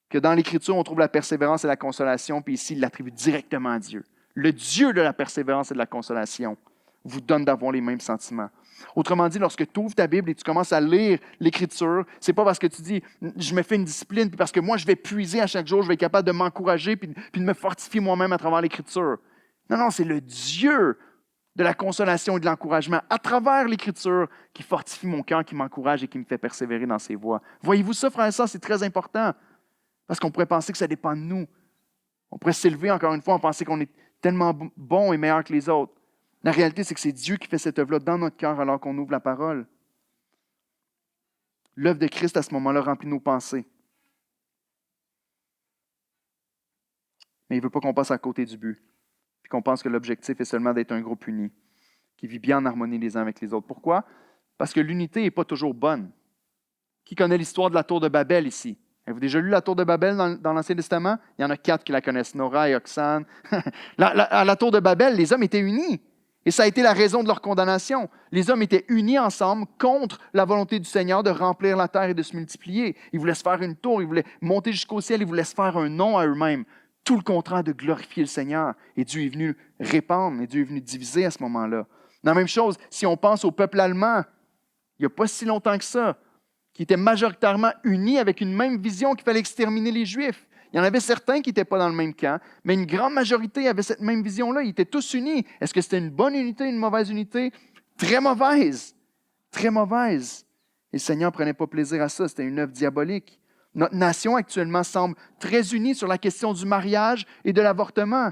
que dans l'Écriture, on trouve la persévérance et la consolation, puis ici, il l'attribue directement à Dieu. Le Dieu de la persévérance et de la consolation vous donne d'avoir les mêmes sentiments. Autrement dit, lorsque tu ouvres ta Bible et tu commences à lire l'Écriture, ce n'est pas parce que tu dis « je me fais une discipline », puis parce que moi, je vais puiser à chaque jour, je vais être capable de m'encourager, puis de me fortifier moi-même à travers l'Écriture. Non, c'est le Dieu de la consolation et de l'encouragement à travers l'Écriture qui fortifie mon cœur, qui m'encourage et qui me fait persévérer dans ses voies. Voyez-vous ça, frères et sœurs, c'est très important. Parce qu'on pourrait penser que ça dépend de nous. On pourrait s'élever encore une fois en pensant qu'on est tellement bon et meilleur que les autres. La réalité, c'est que c'est Dieu qui fait cette œuvre-là dans notre cœur alors qu'on ouvre la parole. L'œuvre de Christ, à ce moment-là, remplit nos pensées. Mais il ne veut pas qu'on passe à côté du but, puis qu'on pense que l'objectif est seulement d'être un groupe uni, qui vit bien en harmonie les uns avec les autres. Pourquoi? Parce que l'unité n'est pas toujours bonne. Qui connaît l'histoire de la tour de Babel ici? Avez-vous déjà lu la tour de Babel dans l'Ancien Testament? Il y en a 4 qui la connaissent, Nora et Oxane. À la tour de Babel, les hommes étaient unis. Et ça a été la raison de leur condamnation. Les hommes étaient unis ensemble contre la volonté du Seigneur de remplir la terre et de se multiplier. Ils voulaient se faire une tour, ils voulaient monter jusqu'au ciel, ils voulaient se faire un nom à eux-mêmes. Tout le contraire de glorifier le Seigneur. Et Dieu est venu répandre, et Dieu est venu diviser à ce moment-là. La même chose, si on pense au peuple allemand, il n'y a pas si longtemps que ça, qui étaient majoritairement unis avec une même vision qu'il fallait exterminer les Juifs. Il y en avait certains qui n'étaient pas dans le même camp, mais une grande majorité avait cette même vision-là. Ils étaient tous unis. Est-ce que c'était une bonne unité, une mauvaise unité? Très mauvaise. Très mauvaise. Et le Seigneur ne prenait pas plaisir à ça. C'était une œuvre diabolique. Notre nation actuellement semble très unie sur la question du mariage et de l'avortement.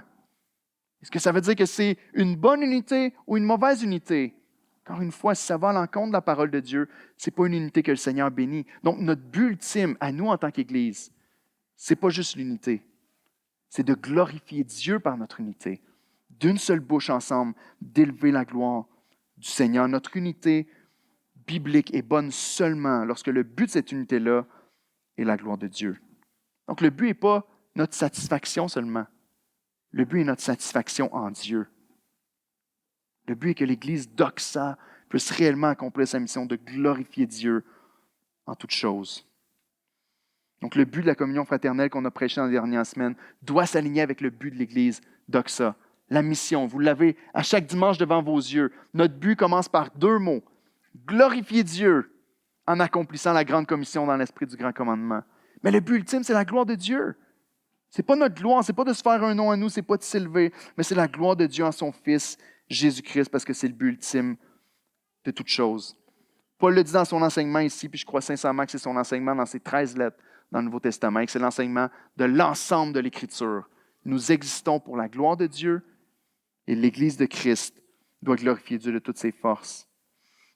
Est-ce que ça veut dire que c'est une bonne unité ou une mauvaise unité? Encore une fois, si ça va à l'encontre de la parole de Dieu, ce n'est pas une unité que le Seigneur bénit. Donc, notre but ultime, à nous en tant qu'Église, ce n'est pas juste l'unité. C'est de glorifier Dieu par notre unité. D'une seule bouche ensemble, d'élever la gloire du Seigneur. Notre unité biblique est bonne seulement lorsque le but de cette unité-là est la gloire de Dieu. Donc, le but n'est pas notre satisfaction seulement. Le but est notre satisfaction en Dieu. Le but est que l'Église Doxa puisse réellement accomplir sa mission de glorifier Dieu en toutes choses. Donc, le but de la communion fraternelle qu'on a prêché dans les dernières semaines doit s'aligner avec le but de l'Église Doxa. La mission, vous l'avez à chaque dimanche devant vos yeux. Notre but commence par 2 mots. Glorifier Dieu en accomplissant la grande commission dans l'esprit du grand commandement. Mais le but ultime, c'est la gloire de Dieu. Ce n'est pas notre gloire, ce n'est pas de se faire un nom à nous, ce n'est pas de s'élever, mais c'est la gloire de Dieu en son Fils, Jésus-Christ, parce que c'est le but ultime de toute chose. Paul le dit dans son enseignement ici, puis je crois sincèrement que c'est son enseignement dans ses 13 lettres dans le Nouveau Testament, et que c'est l'enseignement de l'ensemble de l'Écriture. Nous existons pour la gloire de Dieu et l'Église de Christ doit glorifier Dieu de toutes ses forces.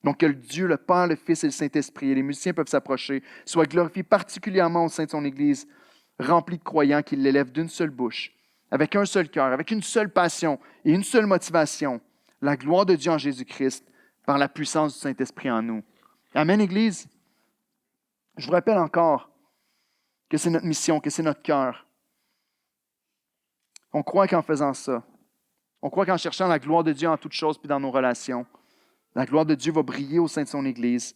Donc que le Dieu, le Père, le Fils et le Saint-Esprit, et les musiciens peuvent s'approcher, soient glorifiés particulièrement au sein de son Église, remplie de croyants qui l'élèvent d'une seule bouche, avec un seul cœur, avec une seule passion et une seule motivation, la gloire de Dieu en Jésus-Christ par la puissance du Saint-Esprit en nous. Amen, Église. Je vous rappelle encore que c'est notre mission, que c'est notre cœur. On croit qu'en faisant ça, on croit qu'en cherchant la gloire de Dieu en toutes choses puis dans nos relations, la gloire de Dieu va briller au sein de son Église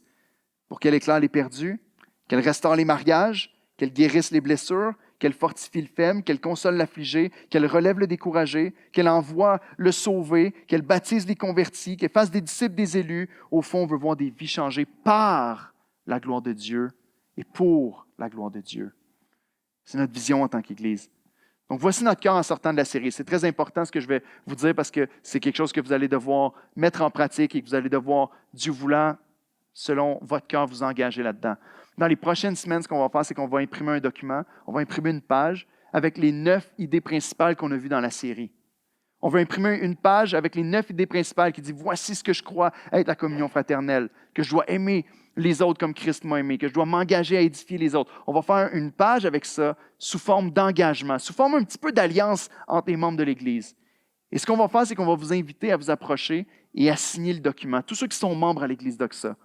pour qu'elle éclaire les perdus, qu'elle restaure les mariages, qu'elle guérisse les blessures, qu'elle fortifie le faible, qu'elle console l'affligé, qu'elle relève le découragé, qu'elle envoie le sauvé, qu'elle baptise les convertis, qu'elle fasse des disciples des élus. Au fond, on veut voir des vies changées par la gloire de Dieu et pour la gloire de Dieu. C'est notre vision en tant qu'Église. Donc, voici notre cœur en sortant de la série. C'est très important ce que je vais vous dire parce que c'est quelque chose que vous allez devoir mettre en pratique et que vous allez devoir, Dieu voulant, selon votre cœur, vous engager là-dedans. Dans les prochaines semaines, ce qu'on va faire, c'est qu'on va imprimer un document, on va imprimer une page avec les 9 idées principales qu'on a vues dans la série. On va imprimer une page avec les 9 idées principales qui dit « Voici ce que je crois être la communion fraternelle, que je dois aimer les autres comme Christ m'a aimé, que je dois m'engager à édifier les autres. » On va faire une page avec ça sous forme d'engagement, sous forme un petit peu d'alliance entre les membres de l'Église. Et ce qu'on va faire, c'est qu'on va vous inviter à vous approcher et à signer le document. Tous ceux qui sont membres à l'Église d'Oxa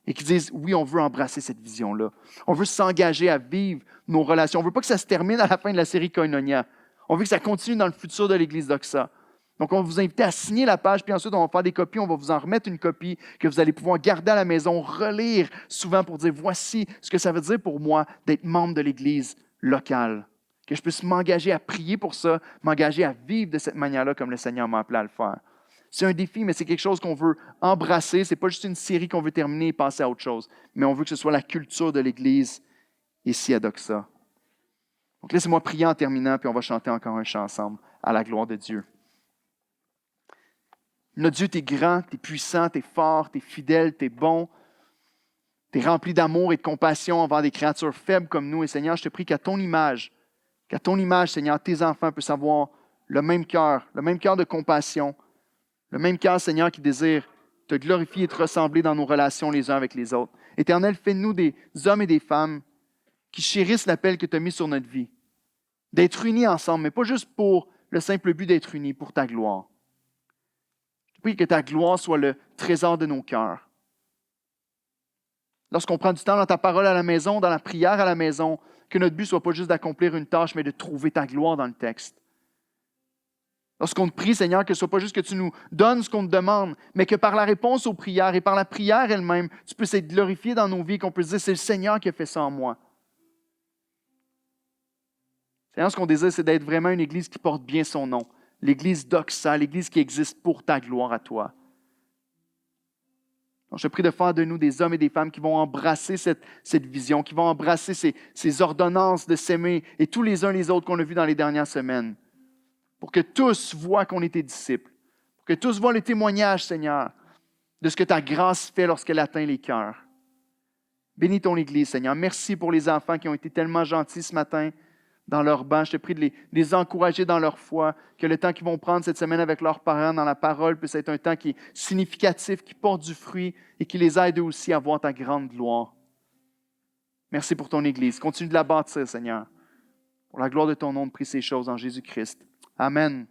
et qui disent « Oui, on veut embrasser cette vision-là. On veut s'engager à vivre nos relations. On ne veut pas que ça se termine à la fin de la série Koinonia. On veut que ça continue dans le futur de l'Église d'Oxa. » Donc, on va vous inviter à signer la page, puis ensuite, on va faire des copies, on va vous en remettre une copie que vous allez pouvoir garder à la maison, relire souvent pour dire, voici ce que ça veut dire pour moi d'être membre de l'Église locale. Que je puisse m'engager à prier pour ça, m'engager à vivre de cette manière-là comme le Seigneur m'a appelé à le faire. C'est un défi, mais c'est quelque chose qu'on veut embrasser. Ce n'est pas juste une série qu'on veut terminer et passer à autre chose, mais on veut que ce soit la culture de l'Église ici à Doxa. Donc, laissez-moi prier en terminant, puis on va chanter encore un chant ensemble à la gloire de Dieu. Notre Dieu, tu es grand, tu es puissant, tu es fort, tu es fidèle, tu es bon. Tu es rempli d'amour et de compassion envers des créatures faibles comme nous. Et Seigneur, je te prie qu'à ton image, Seigneur, tes enfants puissent avoir le même cœur de compassion, le même cœur, Seigneur, qui désire te glorifier et te ressembler dans nos relations les uns avec les autres. Éternel, fais-nous des hommes et des femmes qui chérissent l'appel que tu as mis sur notre vie, d'être unis ensemble, mais pas juste pour le simple but d'être unis, pour ta gloire. Je prie que ta gloire soit le trésor de nos cœurs. Lorsqu'on prend du temps dans ta parole à la maison, dans la prière à la maison, que notre but ne soit pas juste d'accomplir une tâche, mais de trouver ta gloire dans le texte. Lorsqu'on te prie, Seigneur, que ce ne soit pas juste que tu nous donnes ce qu'on te demande, mais que par la réponse aux prières et par la prière elle-même, tu puisses être glorifié dans nos vies et qu'on puisse dire, c'est le Seigneur qui a fait ça en moi. Seigneur, ce qu'on désire, c'est d'être vraiment une Église qui porte bien son nom. L'Église Doxa, l'Église qui existe pour ta gloire à toi. Donc, je te prie de faire de nous des hommes et des femmes qui vont embrasser cette vision, qui vont embrasser ces ordonnances de s'aimer et tous les uns les autres qu'on a vus dans les dernières semaines. Pour que tous voient qu'on est tes disciples. Pour que tous voient le témoignage, Seigneur, de ce que ta grâce fait lorsqu'elle atteint les cœurs. Bénis ton Église, Seigneur. Merci pour les enfants qui ont été tellement gentils ce matin dans leur banc. Je te prie de les encourager dans leur foi, que le temps qu'ils vont prendre cette semaine avec leurs parents dans la parole puisse être un temps qui est significatif, qui porte du fruit et qui les aide eux aussi à voir ta grande gloire. Merci pour ton Église. Continue de la bâtir, Seigneur. Pour la gloire de ton nom, de prier ces choses en Jésus-Christ. Amen.